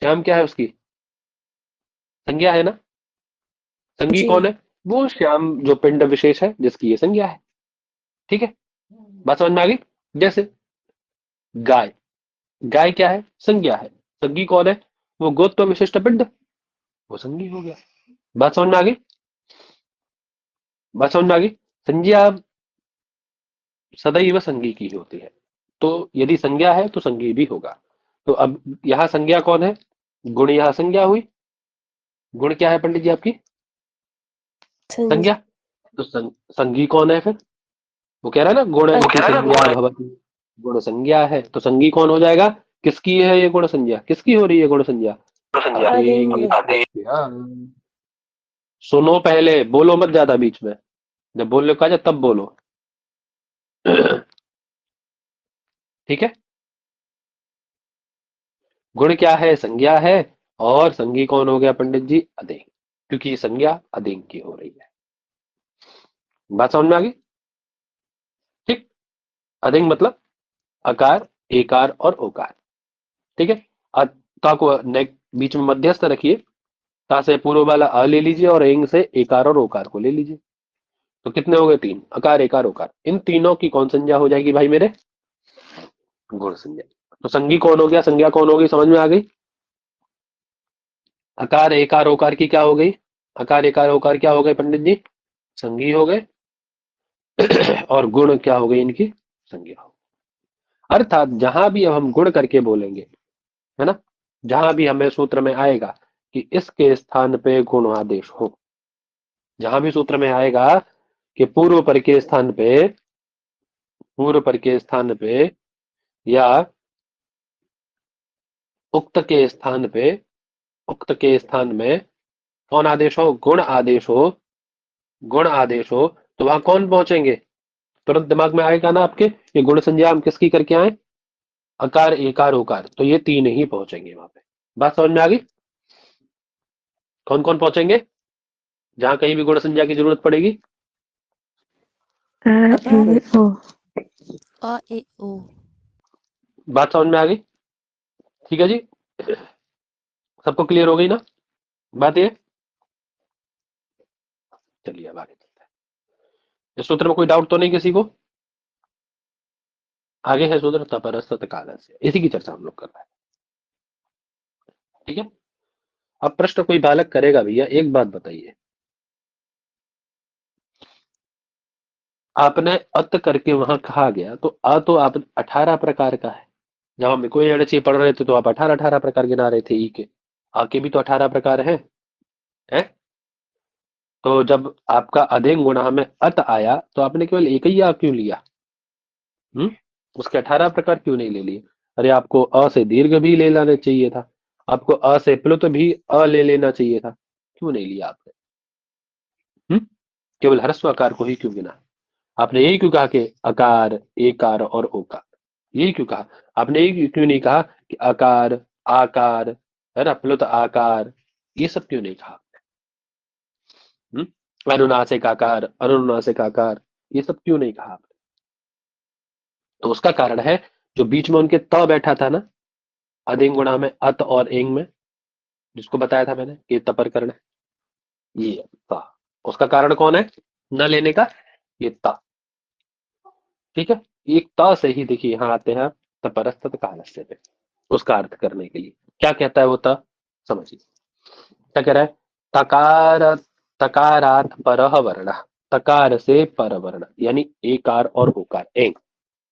श्याम क्या है उसकी संज्ञा है ना, संगी जी कौन है, वो श्याम जो पिंड विशेष है जिसकी ये संज्ञा है, ठीक है। बात समझ में आ गई। जैसे गाय, गाय क्या है, संज्ञा है, संगी कौन है, वो गोत्व विशिष्ट पिंड, वो संगी हो गया। बात समझ में आ गई, बात समझ में आ गई। संज्ञा सदैव संगी की होती है, तो यदि संज्ञा है तो संगी भी होगा। तो अब यहाँ संज्ञा कौन है, गुण, यहाँ संज्ञा हुई, गुण क्या है पंडित जी आपकी, संज्ञा। तो संगी कौन है फिर, वो कह रहा है ना गुण इति संज्ञा भवति, गुण संज्ञा है, तो संगी कौन हो जाएगा, किसकी है ये गुण संज्ञा, किसकी हो रही है गुण संज्ञा, सुनो पहले, बोलो मत ज्यादा बीच में, जब बोलने का जाए तब बोलो ठीक है। गुण क्या है, संज्ञा है, और संगी कौन हो गया पंडित जी, अदेंग, क्योंकि संज्ञा अदेंग की हो रही है। बात समझ में आ गई, ठीक। अदेंग मतलब अकार, एकार और ओकार, ठीक है। ता को बीच में मध्यस्थ रखिए, ता से पूर्व वाला अ ले लीजिए और एंग से एकार और ओकार को ले लीजिए, तो कितने हो गए, तीन, अकार एकार ओकार। इन तीनों की कौन संज्ञा हो जाएगी भाई मेरे, गुण संज्ञा। तो संगी कौन हो गया, संज्ञा कौन हो गई, समझ में आ गई। अकार एकार ओकार की क्या हो गई, अकार एकार ओकार क्या हो गए पंडित जी, संगी हो गए, और गुण क्या हो गई इनकी संज्ञा हो। अर्थात जहां भी अब हम गुण करके बोलेंगे, है ना, जहां भी हमें सूत्र में आएगा कि इसके स्थान पे गुण आदेश हो, जहां भी सूत्र में आएगा कि पूर्व पर के स्थान पे, पूर्व पर के स्थान पे या उक्त के स्थान पे, उक्त के स्थान में कौन आदेश हो, गुण आदेश हो, गुण आदेश हो, तो वहां कौन पहुंचेंगे, तुरंत दिमाग में आएगा ना आपके, ये गुण संज्ञा हम किसकी करके आए, अकार एकार उकार, तो ये तीन ही पहुंचेंगे वहां पे। बात समझ में आ गई? कौन कौन पहुंचेंगे जहां कहीं भी गुण संज्ञा की जरूरत पड़ेगी? अ, ए, ओ। अ ए ओ। बात समझ में आ गई? ठीक है जी, सबको क्लियर हो गई ना बात ये? चलिए अब आगे चलते हैं। इस सूत्र में कोई डाउट तो नहीं किसी को? आगे है सूत्र तपरस्त काल से, इसी की चर्चा हम लोग कर रहे हैं। ठीक है, अब प्रश्न कोई बालक करेगा, भैया एक बात बताइए, आपने अत करके वहां कहा गया, तो तो आप 18 प्रकार का है, जब हम कोई अड़ची पढ़ रहे थे तो आप 18 प्रकार गिना रहे थे, ई के आके भी तो 18 प्रकार हैं? तो जब आपका अधेन गुणा में अत आया तो आपने केवल एक ही आ क्यों लिया? उसके 18 प्रकार क्यों नहीं ले लिए? अरे आपको अ से दीर्घ भी ले लेना चाहिए था, आपको अ से प्लुत भी अ ले लेना चाहिए था, क्यों नहीं लिया आपने? केवल ह्रस्व आकार को ही क्यों गिना? आपने यही क्यों कहा कि अकार एकार और ओकार? यही क्यों कहा? आपने यही क्यों नहीं कहा कि अकार आकार, है ना, प्लुत आकार, ये सब क्यों नहीं कहा? अनुनासिक आकार अनुनासिक आकार, ये सब क्यों नहीं कहा आपने? तो उसका कारण है जो बीच में उनके त बैठा था ना, अधिंग गुणा में अत और एंग में, जिसको बताया था मैंने कि तपर करण है, ये ता, उसका कारण कौन है न लेने का? ये ता। ठीक है, एक ता से ही देखिए यहां आते हैं तपरस्त कालस्य पे, उसका अर्थ करने के लिए क्या कहता है वो ता, समझिए क्या कह रहा है। तकार, तकारात परह वर्ण, तकार से पर वर्ण यानी एकार और उकार, एंग,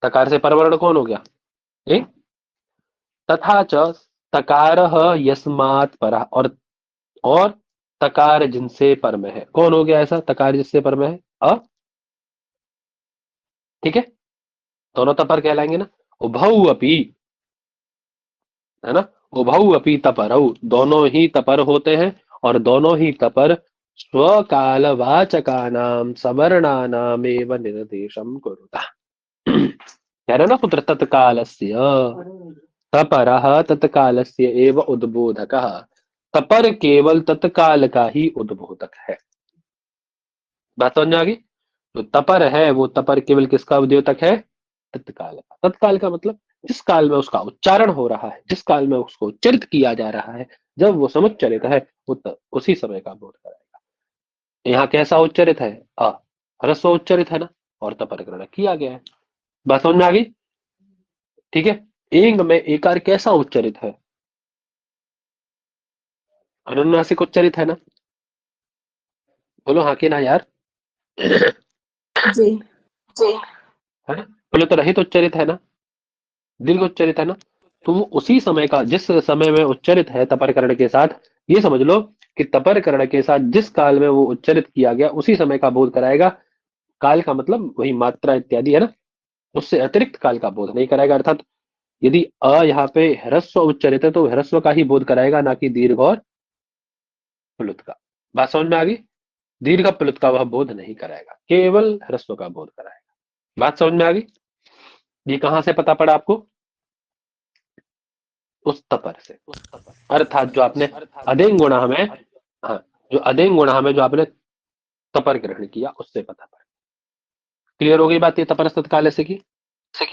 तकार से परवर्ण कौन हो गया? एंग। तथा च तकार यस्मात् परः, और तकार जिनसे पर में है, कौन हो गया ऐसा तकार जिससे पर में है? अ। ठीक है, दोनों तपर कहलाएंगे ना। उभौ अपि, है ना, उभौ अपि तपरौ, दोनों ही तपर होते हैं, और दोनों ही तपर स्वकालवाचकानां सवर्णानामेव निर्देशम कुरुता। कह रहे ना पुत्र, तत्कालस्य तपरः तत्कालस्य एव उद्बोधकः, तपर केवल तत्काल का ही उद्बोधक है। बात समझ में आ गई? जो तपर है वो तपर केवल किसका उद्योतक है? तत्काल का। तत्काल का मतलब जिस काल में उसका उच्चारण हो रहा है, जिस काल में उसको उच्चरित किया जा रहा है, जब वो समुच्चरित है उसी समय का बोध कराएगा। यहाँ कैसा उच्चरित है? अ, ह्रस्व उच्चरित है ना, और तपर ग्रहण किया गया है। बात समझ में आ गई? ठीक है, एंग में एकार कैसा उच्चरित है? अनुनासिक उच्चरित है ना, बोलो हाँ कि ना यार? जी। है ना, बोले तो रहित उच्चरित है ना, दीर्घ उच्चरित है ना, तो वो उसी समय का, जिस समय में उच्चरित है तपर करण के साथ, ये समझ लो कि तपर करण के साथ जिस काल में वो उच्चरित किया गया उसी समय का बोध कराएगा। काल का मतलब वही मात्रा इत्यादि है ना, उससे अतिरिक्त काल का बोध नहीं कराएगा। अर्थात यदि अ यहाँ पे ह्रस्व उच्चरित है तो ह्रस्व का ही बोध कराएगा, ना कि दीर्घ और प्लुत का। बात समझ में आ गई? दीर्घ प्लुत का वह बोध नहीं कराएगा, केवल ह्रस्व का बोध कराएगा। बात समझ में आ गई? ये कहां से पता पड़ा आपको? उस तपर से, अर्थात जो आपने अधेन गुणा में, हाँ, जो अधेन गुणा में जो आपने तपर ग्रहण किया उससे पता पड़ा। क्लियर हो गई बात? ये तपरस्त काल से की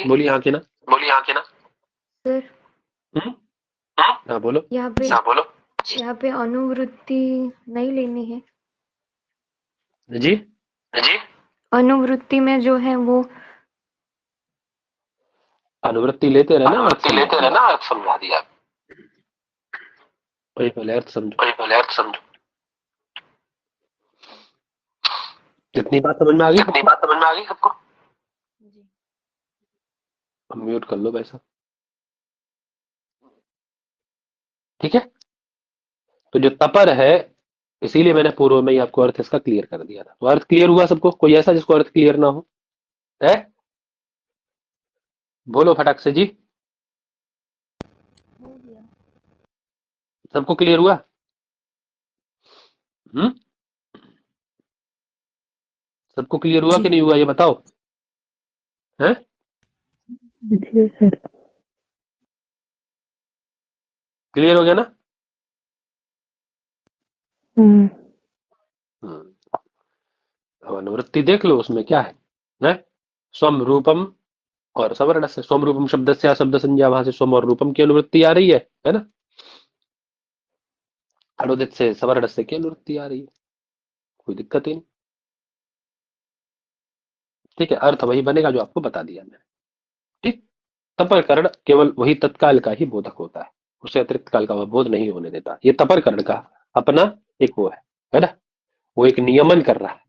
बोली हाँ कि ना? सर हाँ बोलो। यहाँ पे अनुवृत्ति नहीं लेनी है। जी, अनुवृत्ति में जो है वो अनुवृत्ति लेते रहना, अर्थ समझा दिया। वही पहले अर्थ समझो। कितनी बात समझ में आ गई सबको? म्यूट कर लो भाई साहब। ठीक है, तो जो तपर है, इसीलिए मैंने पूर्व में ही आपको अर्थ इसका क्लियर कर दिया था। तो अर्थ क्लियर हुआ सबको? कोई ऐसा जिसको अर्थ क्लियर ना हो? है? बोलो फटाक से जी। सबको क्लियर हुआ? सबको क्लियर हुआ कि नहीं हुआ, ये बताओ। है? जी सर। क्लियर हो गया ना? हम्म। अब अनुवृत्ति देख लो, उसमें क्या है? स्वम रूपम और सवर्ण से। स्वम रूपम शब्द से शब्द संज्ञा, वहां से स्वम और रूपम की अनुवृत्ति आ रही है ना? अनुदित से सवर्ण से की अनुवृत्ति आ रही है, कोई दिक्कत ही नहीं। ठीक है, अर्थ वही बनेगा जो आपको बता दिया मैंने। ठीक, तपर करण केवल वही तत्काल का ही बोधक होता है, उससे अतिरिक्त काल का वह बोध नहीं होने देता। ये तपर करण का अपना एक वो है ना, वो एक नियमन कर रहा है।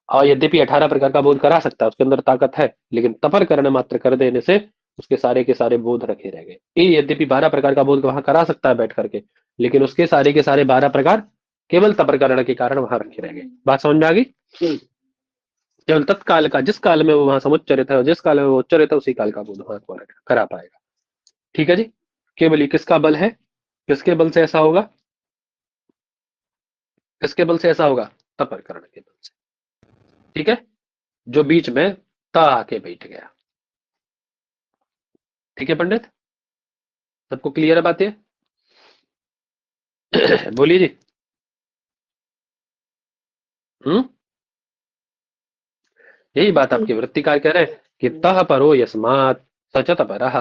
और यद्यपि 18 प्रकार का बोध करा सकता है, उसके अंदर ताकत है, लेकिन तपर करण मात्र कर देने से उसके सारे के सारे बोध रखे रह गए। ये यद्यपि 12 प्रकार का बोध वहां करा सकता है बैठ करके, लेकिन उसके सारे के सारे 12 प्रकार केवल तपर करण के कारण वहां रखे रह गए। बात समझ में आ गई? केवल तत्काल का, जिस काल में वो वहां समुच्चरित है और जिस काल में वो उच्चरित है, उसी काल का बोध वहां करा पाएगा। ठीक है जी, केवल ये किसका बल है? किसके बल से ऐसा होगा? किसके बल से ऐसा होगा? तपर करण के बल से। ठीक है, जो बीच में ता आके बैठ गया। ठीक है पंडित, सबको क्लियर है बात ये? बोलिए जी। यही बात आपके वृत्तिकार कह रहे हैं कि तह परो यस्मात् सच तपरः।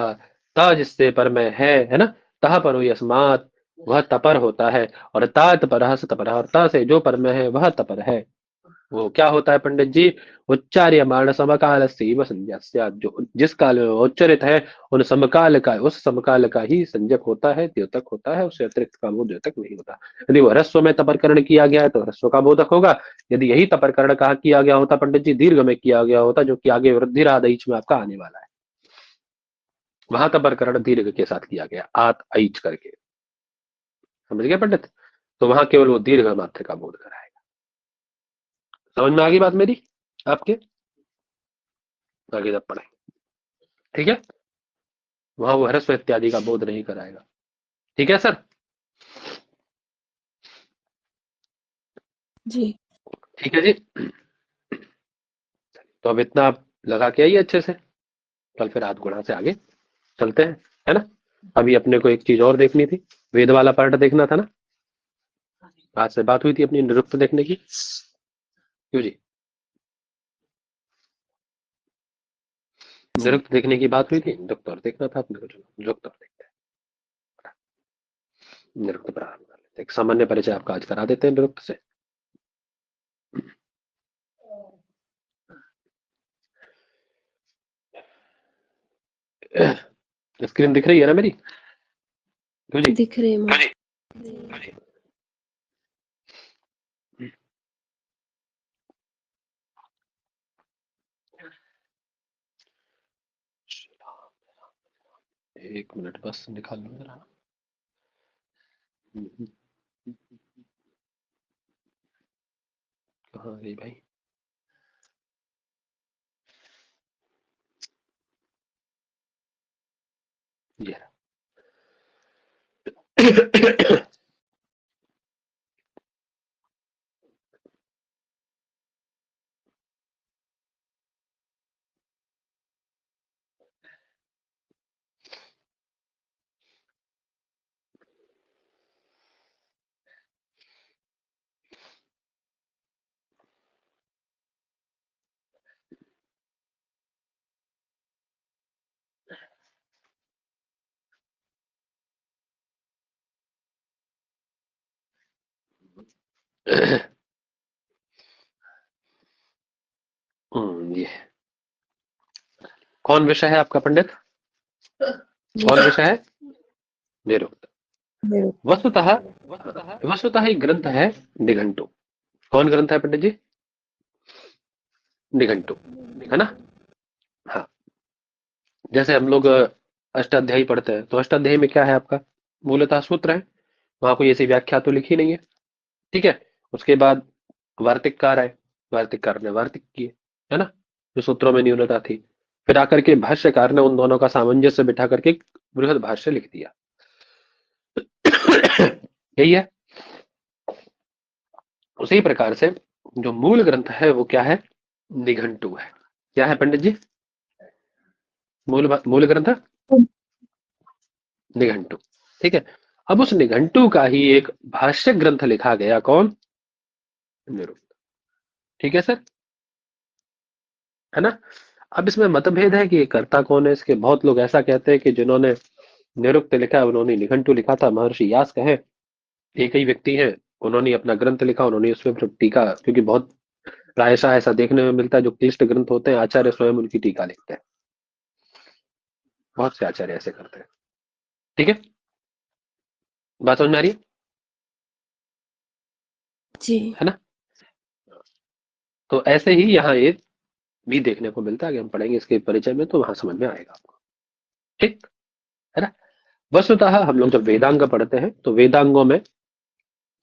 तह जिससे पर में है ना, तह परो यस्मात् वह तपर होता है, और तात परः स तपरः, और ता से जो पर में है वह तपर है। वो क्या होता है पंडित जी? उच्चार्यमाण समकाल से संज्ञा स्यात्, जो जिस काल में वो उच्चरित है उन समकाल का, उस समकाल का ही संज्ञक होता है, द्योतक होता है, उससे अतिरिक्त का वो द्योतक नहीं होता। यदि वो ह्रस्व में तपरकरण किया गया है तो ह्रस्व का बोधक होगा। यदि यही तपरकरण कहा किया गया होता पंडित जी, दीर्घ में किया गया होता, जो कि आगे वृद्धिराद में आपका आने वाला है, वहां तपरकरण दीर्घ के साथ किया गया, आत ऐच करके। समझ गए पंडित? तो वहां केवल वो दीर्घ मात्र का बोध कराएगा। समझ में आ गई बात मेरी आपके? आगे जब पढ़े, ठीक है, वहां वो ह्रस्व इत्यादि का बोध नहीं कराएगा। ठीक है सर? जी। ठीक है जी, तो अब इतना आप लगा के आइए अच्छे से, कल फिर हाथ गुणा से आगे चलते हैं, है ना? अभी अपने को एक चीज और देखनी थी, वेद वाला पार्ट देखना था ना। आज से बात हुई थी अपनी निरुक्त देखने की, क्यों जी? निरुक्त देखने की बात हुई थी, निरुक्त और देखना था अपने को। चलो निरुक्त और देखते हैं, निरुक्त प्रारंभ कर लेते हैं। एक सामान्य परिचय आपका आज करा देते हैं निरुक्त से। स्क्रीन दिख रही है ना मेरी? क्यों जी? दिख रहे हैं। एक मिनट बस निकाल लो जरा। कहाँ गई भाई? ये ये कौन विषय है आपका पंडित? कौन विषय है? निरुक्त। वस्तुतः एक ग्रंथ है निघंटु। कौन ग्रंथ है पंडित जी? निघंटु, है ना। हाँ, जैसे हम लोग अष्टाध्यायी पढ़ते हैं, तो अष्टाध्यायी में क्या है आपका, मूलतः सूत्र है, वहां कोई ऐसी व्याख्या तो लिखी नहीं है, ठीक है। उसके बाद वार्तिककार आए, वार्तिककार ने वार्तिक किए, है ना, जो सूत्रों में न्यूनता थी। फिर आकर के भाष्यकार ने उन दोनों का सामंजस्य बिठा करके एक बृहद भाष्य लिख दिया। यही है। उसी प्रकार से जो मूल ग्रंथ है वो क्या है, निघंटु है। क्या है पंडित जी, मूल ग्रंथ निघंटु, ठीक है। अब उस निघंटु का ही एक भाष्य ग्रंथ लिखा गया, कौन, निरुक्त, ठीक है सर, है ना। अब इसमें मतभेद है कि कर्ता कौन है इसके। बहुत लोग ऐसा कहते हैं कि जिन्होंने निरुक्त लिखा है उन्होंने निघंटु लिखा था, महर्षि यास्क है, एक ही व्यक्ति है, उन्होंने अपना ग्रंथ लिखा, उन्होंने उसमें फिर टीका, क्योंकि बहुत प्रायशः ऐसा देखने में मिलता है जो क्लिष्ट ग्रंथ होते हैं आचार्य स्वयं उनकी टीका लिखते हैं, बहुत से आचार्य ऐसे करते हैं, ठीक है। बात समझ में आ रही है, जी। है ना। तो ऐसे ही यहाँ एक भी देखने को मिलता है, अगर हम पढ़ेंगे इसके परिचय में तो वहां समझ में आएगा आपको, ठीक है ना। वस्तुतः हम लोग जब वेदांग पढ़ते हैं तो वेदांगों में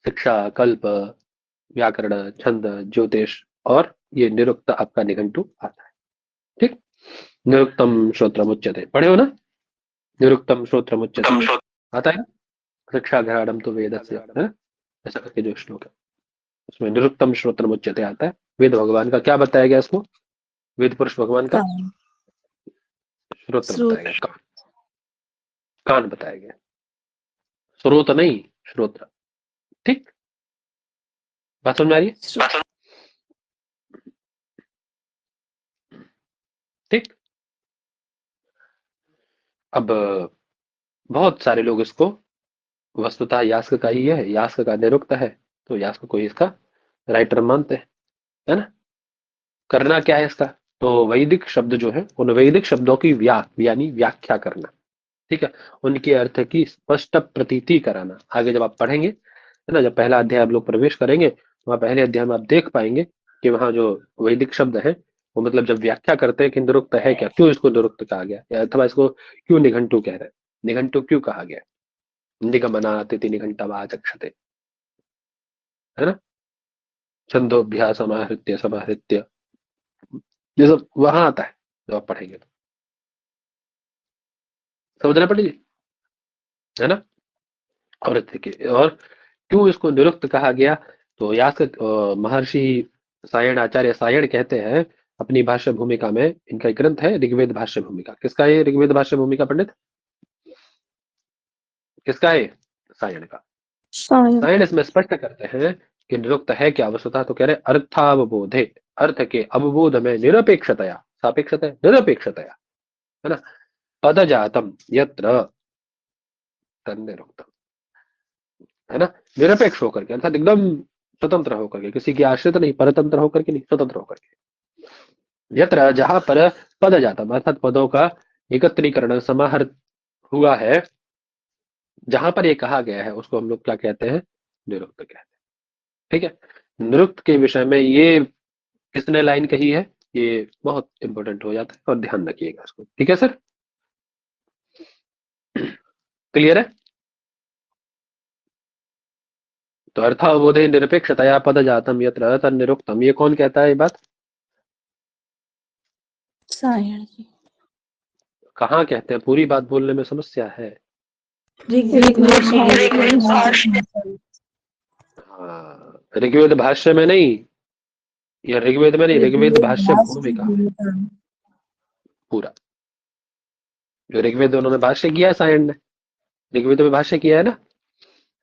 शिक्षा, कल्प, व्याकरण, छंद, ज्योतिष और ये निरुक्त आपका निघंटु आता है, ठीक। निरुक्तम श्रोत्रमुच्यते, पढ़े हो ना, निरुक्तम श्रोत्रमुच्यते आता है ना। शिक्षा घराणम तो वेदस्य, है ना, ऐसा करके जो श्लोक है उसमें निरुक्तम श्रोत्रमुच्यते आता है। वेद भगवान का क्या बताया गया इसको, वेद पुरुष भगवान का कान। श्रोत्र श्रोत। बताया गया, कान बताया गया, स्रोत नहीं, श्रोत्र, ठीक। बात समझ में आ रही है, श्रोत। ठीक। अब बहुत सारे लोग इसको वस्तुतः यास्क का ही है, यास्क का निरुक्त है, तो यास्क को ही इसका राइटर मानते हैं, है ना। करना क्या है इसका, तो वैदिक शब्द जो है उन वैदिक शब्दों की यानी व्याख्या करना, ठीक है, उनके अर्थ की स्पष्ट प्रतीति कराना। आगे जब आप पढ़ेंगे, है ना, जब पहला अध्याय आप लोग प्रवेश करेंगे तो वहाँ पहले अध्याय में आप देख पाएंगे कि वहाँ जो वैदिक शब्द है वो मतलब जब व्याख्या करते हैं कि निरुक्त है क्या, क्यों इसको निरुक्त कहा गया, या अथवा इसको क्यों निघंटु कह रहे हैं, निघंटु क्यों कहा गया, निगमनातिथि निघंटवाचक्षते, है ना, छंदोभ्यास समाहृत्य समाहृत्य, ये सब वहां आता है जब आप पढ़ेंगे तो समझना पड़ेगी, है ना। और देखिए, और क्यों इसको निरुक्त कहा गया, तो यास्क महर्षि सायण, आचार्य सायण कहते हैं अपनी भाष्य भूमिका में, इनका एक ग्रंथ है ऋग्वेद भाष्य भूमिका। किसका है ऋग्वेद भाष्य भूमिका पंडित, किसका है, सायण का। सायण इसमें स्पष्ट करते हैं कि निरुक्त है क्या वस्तुतः, तो कह रहे अर्थावबोधे, अर्थ के अवबोध में निरपेक्षतया, सापेक्षतया निरपेक्षतया, है ना, पदजातम यत्र तन्निरुक्तम, है ना, निरपेक्ष होकर के, अर्थात एकदम स्वतंत्र होकर के, किसी की आश्रित नहीं, परतंत्र होकर के नहीं, स्वतंत्र होकर के। यत्र जहां पर पद जातम अर्थात पदों का एकत्रीकरण समाहर हुआ है, जहां पर ये कहा गया है उसको हम लोग क्या कहते हैं, निरुक्त कहते हैं, ठीक है। निरुक्त के विषय में ये किसने लाइन कही है, ये बहुत इंपॉर्टेंट हो जाता है और ध्यान रखिएगा इसको, ठीक है सर, क्लियर है। तो अर्थावबोधे निरपेक्षतया पद जातम यत्र तन्निरुक्तम, ये कौन कहता है ये बात, सायण जी। कहाँ कहते हैं, पूरी बात बोलने में समस्या है। ऋग्वेद भाष्य। हाँ, ऋग्वेद भाष्य में नहीं, या ऋग्वेद में नहीं, ऋग्वेद भाष्य भूमिका में पूरा, जो ऋग्वेद उन्होंने भाष्य किया है सायण ने, ऋग्वेद में भाष्य किया है ना,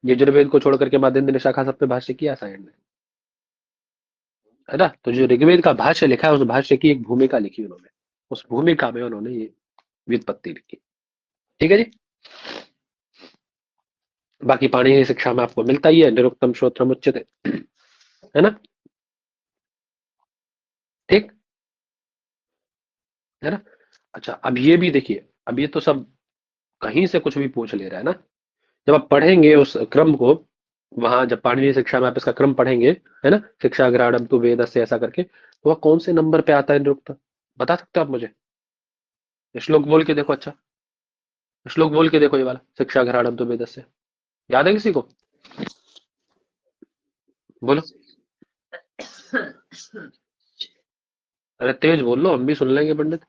यजुर्वेद को छोड़ करके माध्यम शाखा सब पे भाष्य किया सायण ने, है ना। तो जो ऋग्वेद का भाष्य लिखा है उस भाष्य की एक भूमिका लिखी उन्होंने, उस भूमिका में उन्होंने ये व्युत्पत्ति लिखी, ठीक है जी। बाकी पाणिनि शिक्षा में आपको मिलता ही है, निरुक्तम श्रोत्रम उच्यते, है ना, ठीक है ना। अच्छा, अब ये भी देखिए, अब ये तो सब कहीं से कुछ भी पूछ ले रहा है ना, जब आप पढ़ेंगे उस क्रम को, वहां जब पाणिनि शिक्षा में आप इसका क्रम पढ़ेंगे, है ना, शिक्षा ग्राणम तो वेद से ऐसा करके, वह कौन से नंबर पे आता है निरुक्त? बता सकते हो आप मुझे? श्लोक बोल के देखो। अच्छा, श्लोक बोल के देखो ये वाला, शिक्षा घराणम तो वेदस्य। याद है किसी को? बोलो। अरे तेज बोल लो, हम भी सुन लेंगे पंडित।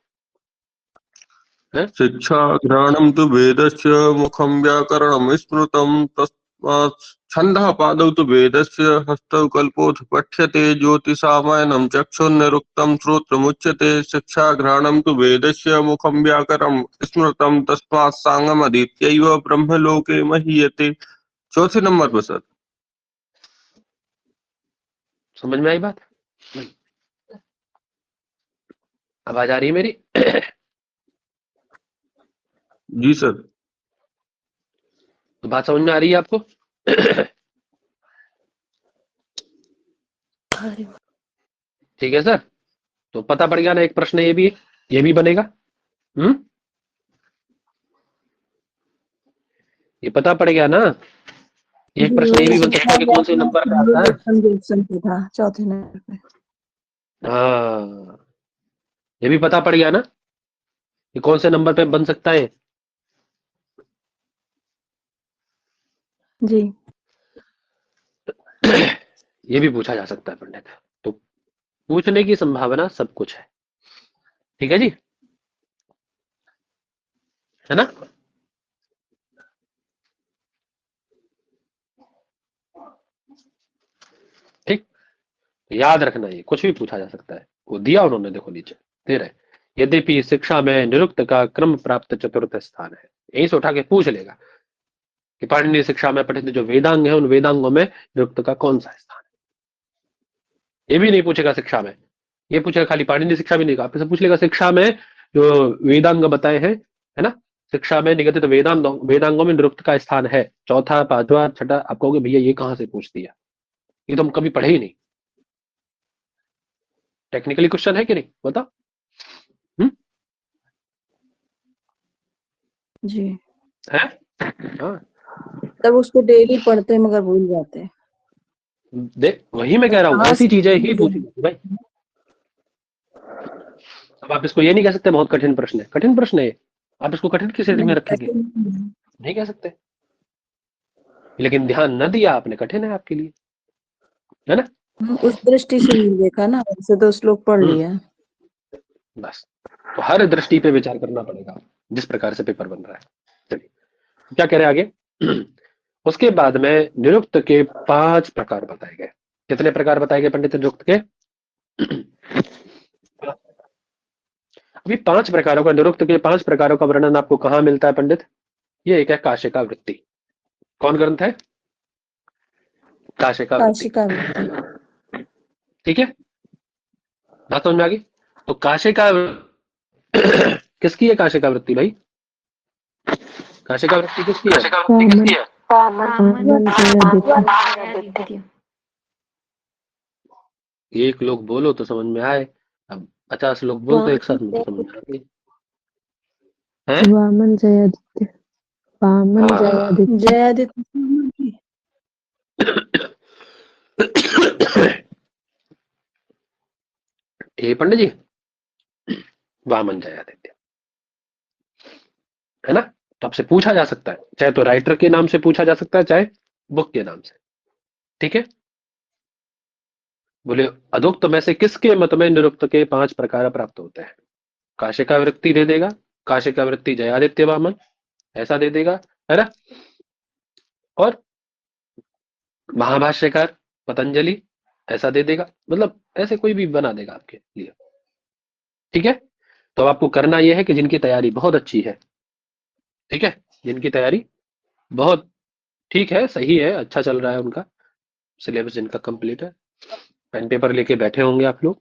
शिक्षा घ्राणं तु वेदस्य मुखं व्याकरणं स्मृतं तस्मात् छन्दः पादौ तु वेदस्य हस्तौ कल्पोऽथ पठ्यते ज्योतिषामायनं चक्षुर्निरुक्तं श्रोत्रमुच्यते शिक्षा घ्राणं तु वेदस्य मुखं व्याकरणं स्मृतं तस्मात् साङ्गमधीत्यैव ब्रह्मलोके महीयते। चौथे नंबर पर सर। समझ में आई बात? आवाज आ रही है मेरी? जी सर। तो बात समझ में आ रही है आपको? ठीक है सर, तो पता पड़ गया ना। एक प्रश्न ये भी बनेगा। ये पता पड़ गया ना। एक प्रश्न ये भी बन सकता है कि कौन से नंबर पे आता है। चौथे नंबर पे। हाँ, ये भी पता पड़ गया ना कि कौन से नंबर पे बन सकता है। जी। ये भी पूछा जा सकता है पंडित। तो पूछने की संभावना सब कुछ है। ठीक है जी, है ना? ठीक, याद रखना, ये कुछ भी पूछा जा सकता है। वो दिया उन्होंने, देखो नीचे दे रहे, यद्यपि शिक्षा में निरुक्त का क्रम प्राप्त चतुर्थ स्थान है। यहीं से उठा के पूछ लेगा कि पाणिनीय शिक्षा में पठित जो वेदांग है, उन वेदांगों में निरुक्त का कौन सा स्थान है। ये भी नहीं पूछेगा शिक्षा में, ये पूछेगा खाली पाणिनीय शिक्षा भी नहीं, आपसे पूछ लेगा शिक्षा में जो वेदांग बताए हैं, है ना, शिक्षा में निगदित वेदांगों में निरुक्त का स्थान है। चौथा, पांचवा, छठा। आप कहोगे भैया ये कहां से पूछ दिया, ये तो हम कभी पढ़े ही नहीं। टेक्निकली क्वेश्चन है कि नहीं, बताओ। जी है? हाँ, तब उसको डेली पढ़ते हैं मगर भूल जाते हैं। देख वही मैं कह रहा हूँ, ऐसी चीजें ही पूछी जाती भाई। अब आप इसको ये नहीं कह सकते बहुत कठिन प्रश्न है। कठिन प्रश्न है, आप इसको कठिन की श्रेणी में रखेंगे? नहीं कह सकते। लेकिन ध्यान न दिया आपने, कठिन है आपके लिए, है ना? उस दृष्टि से नहीं देखा ना, वैसे तो श्लोक पढ़ लिया। बस, तो हर दृष्टि पे विचार करना पड़ेगा जिस प्रकार से पेपर बन रहा है। चलिए, क्या कह रहे हैं आगे? उसके बाद में निरुक्त के 5 प्रकार बताए गए। कितने प्रकार बताए गए पंडित निरुक्त के? अभी 5 प्रकारों का, निरुक्त के 5 प्रकारों का वर्णन आपको कहां मिलता है पंडित? ये एक है काशिका वृत्ति। कौन ग्रंथ है? काशिका वृत्ति। ठीक है, बात समझ में आ गई? तो काशिका किसकी है काशिका वृत्ति भाई? काशिका वृत्ति किसकी है? एक लोग बोलो तो समझ में आए, अब 50 लोग बोल तो एक साथ में तो समझ में आती है। वामन जयादित्य। वामन जयादित्य। ये पंडित जी, वामन जयादित्य, है ना? तो आपसे पूछा जा सकता है, चाहे तो राइटर के नाम से पूछा जा सकता है, चाहे बुक के नाम से। ठीक है, बोले अदुक्त में से किसके मत में निरुक्त के 5 प्रकार प्राप्त होते हैं? काशिका वृत्ति दे देगा, काशिका वृत्ति जयादित्य वामन ऐसा दे देगा, है ना? और महाभाष्यकार पतंजलि ऐसा दे देगा, मतलब ऐसे कोई भी बना देगा आपके लिए। ठीक है, तो आपको करना यह है कि जिनकी तैयारी बहुत अच्छी है, ठीक है, जिनकी तैयारी बहुत ठीक है, सही है, अच्छा चल रहा है, उनका सिलेबस जिनका कंप्लीट है, पेन पेपर लेके बैठे होंगे आप लोग,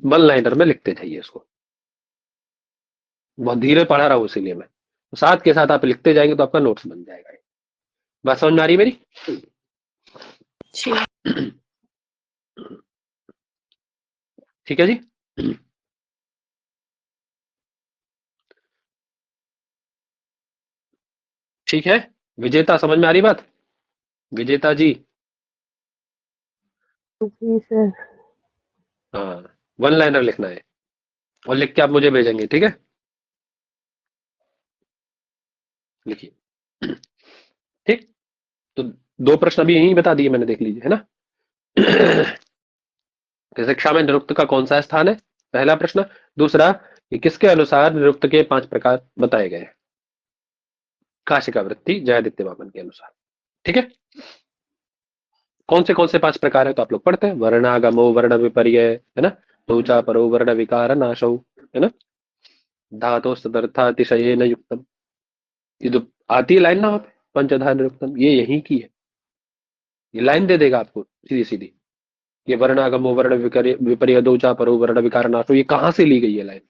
वन लाइनर में लिखते जाइए इसको। बहुत धीरे पढ़ा रहा हूं इसीलिए मैं, तो साथ के साथ आप लिखते जाएंगे तो आपका नोट्स बन जाएगा। बात समझ में आ रही है मेरी? ठीक है जी। ठीक है, विजेता समझ में आ रही बात? विजेता जी। जी सर। हाँ, वन लाइनर लिखना है और लिख के आप मुझे भेजेंगे, ठीक है? लिखिए। ठीक, तो 2 प्रश्न अभी यही बता दिए मैंने, देख लीजिए, है ना? कि शिक्षा में निरुक्त का कौन सा स्थान है, पहला प्रश्न। दूसरा, कि किसके अनुसार निरुक्त के 5 प्रकार बताए गए हैं? काशिका वृत्ति जयादित्य वामन के अनुसार, ठीक है? कौन से 5 प्रकार है तो आप लोग पढ़ते हैं, वर्णागमो वर्ण विपर्य, है ना, तोचा परो वर्ण विकार नाशो, है ना, धातो सदर्थातिशयेन युक्तम, ये जो आती है लाइन ना वहाँ पे, पंचधा निरुक्तम, ये यही की है, ये लाइन दे देगा आपको सीधी सीधी। ये वर्णागमो वर्ण विपर्य दोचा परो वर्ण विकार नाशो, ये कहां से ली गई है लाइन,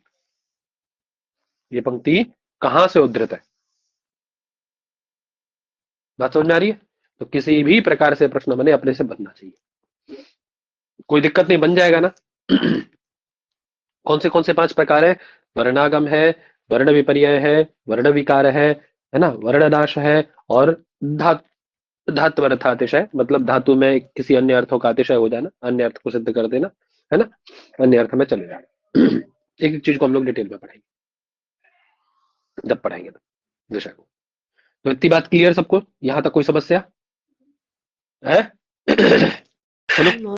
ये पंक्ति कहां से उद्धृत है? बात समझ में आ रही है? तो किसी भी प्रकार से प्रश्न बने अपने से बनना चाहिए, कोई दिक्कत नहीं, बन जाएगा ना। कौन से 5 प्रकार है? वर्णागम है, वर्ण विपर्य है, वर्ण विकार है ना, वर्णनाश है, और धात्वर्थातिशय, मतलब धातु में किसी अन्य अर्थों का अतिशय हो जाना, अन्य अर्थ को सिद्ध कर देना, है ना, अन्य अर्थ में चले जाना। एक एक चीज को हम लोग डिटेल में पढ़ेंगे जब पढ़ेंगे तो विषय को। तो इतनी बात क्लियर सबको, यहां तक कोई समस्या है? चलो,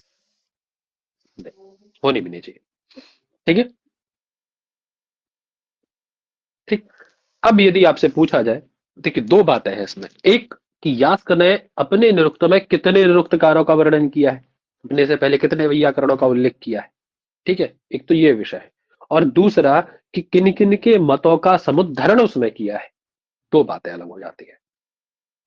होनी भी नहीं चाहिए, ठीक है? ठीक, अब यदि आपसे पूछा जाए, देखिए 2 बातें हैं इसमें, एक कि यास्क ने अपने निरुक्त में कितने निरुक्तकारों का वर्णन किया है, अपने से पहले कितने वैयाकरणों का उल्लेख किया है, ठीक है, एक तो ये विषय है, और दूसरा कि किन किन के मतों का समुद्धरण उसमें किया है। 2 बातें अलग हो जाती है।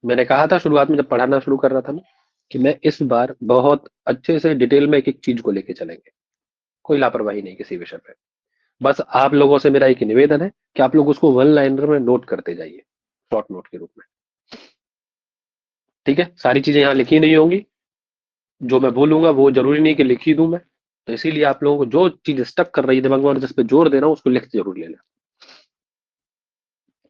मैंने कहा था शुरुआत में जब पढ़ाना शुरू कर रहा था ना, कि मैं इस बार बहुत अच्छे से डिटेल में एक एक चीज को लेके चलेंगे, कोई लापरवाही नहीं किसी विषय पे। बस आप लोगों से मेरा एक निवेदन है कि आप लोग उसको वन लाइनर में नोट करते जाइए, शॉर्ट नोट के रूप में, ठीक है? सारी चीजें यहाँ लिखी नहीं होंगी, जो मैं बोलूंगा वो जरूरी नहीं कि लिखी दूं मैं, तो इसीलिए आप लोगों को जो चीज स्टक कर रही है दिमाग में और जिस पे जोर दे रहा हूं उसको लिख जरूर लेना,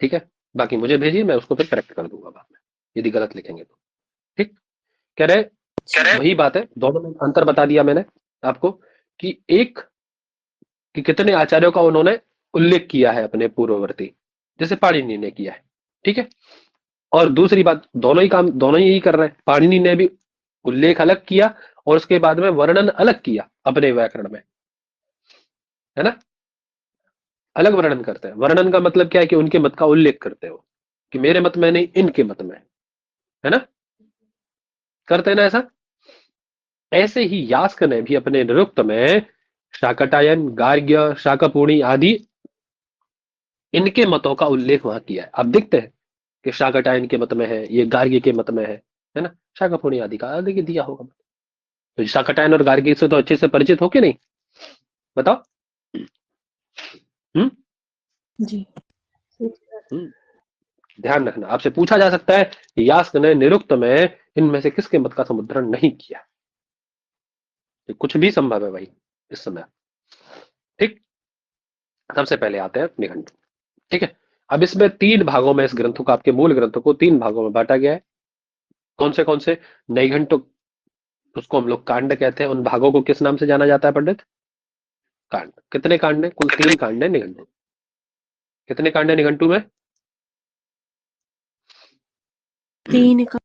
ठीक है? बाकी मुझे भेजिए, मैं उसको फिर करेक्ट कर दूंगा बाद में यदि गलत लिखेंगे तो, ठीक? कह रहे वही बात है, दोनों में अंतर बता दिया मैंने आपको, कि एक कि कितने आचार्यों का उन्होंने उल्लेख किया है अपने पूर्ववर्ती, जैसे पाणिनि ने किया है, ठीक है? और दूसरी बात, दोनों ही यही कर रहे हैं, पाणिनि ने भी उल्लेख अलग किया और उसके बाद में वर्णन अलग किया अपने व्याकरण में, है ना, अलग वर्णन करते हैं। वर्णन का मतलब क्या है कि उनके मत का उल्लेख करते हो, कि मेरे मत में नहीं, इनके मत में, है ना, करते हैं ना ऐसा। ऐसे ही यास्क ने भी अपने निरुक्त में शाकटायन, गार्ग्य, शाकपूर्णी आदि इनके मतों का उल्लेख वहां किया है। अब देखते हैं कि शाकटायन के मत में है, ये गार्ग्य के मत में है ना, शाकपूर्णी आदि का आदि दिया होगा। तो शाकटायन और गार्ग्य से तो अच्छे से परिचित हो कि नहीं, बताओ? जी। ध्यान रखना, आपसे पूछा जा सकता है कि यास्क ने निरुक्त में इनमें से किसके मत का समुद्धरण नहीं किया, तो कुछ भी संभव है भाई इस समय, ठीक? सबसे पहले आते हैं निघंट, ठीक है? अब इसमें 3 भागों में इस ग्रंथ को, आपके मूल ग्रंथ को 3 भागों में बांटा गया है। कौन से? नैघंटु, उसको हम लोग कांड कहते हैं। उन भागों को किस नाम से जाना जाता है पंडित? कांड। कितने कांड है? कुल 3 कांड है निघंटु। कितने कांड है निघंटु में? 3 का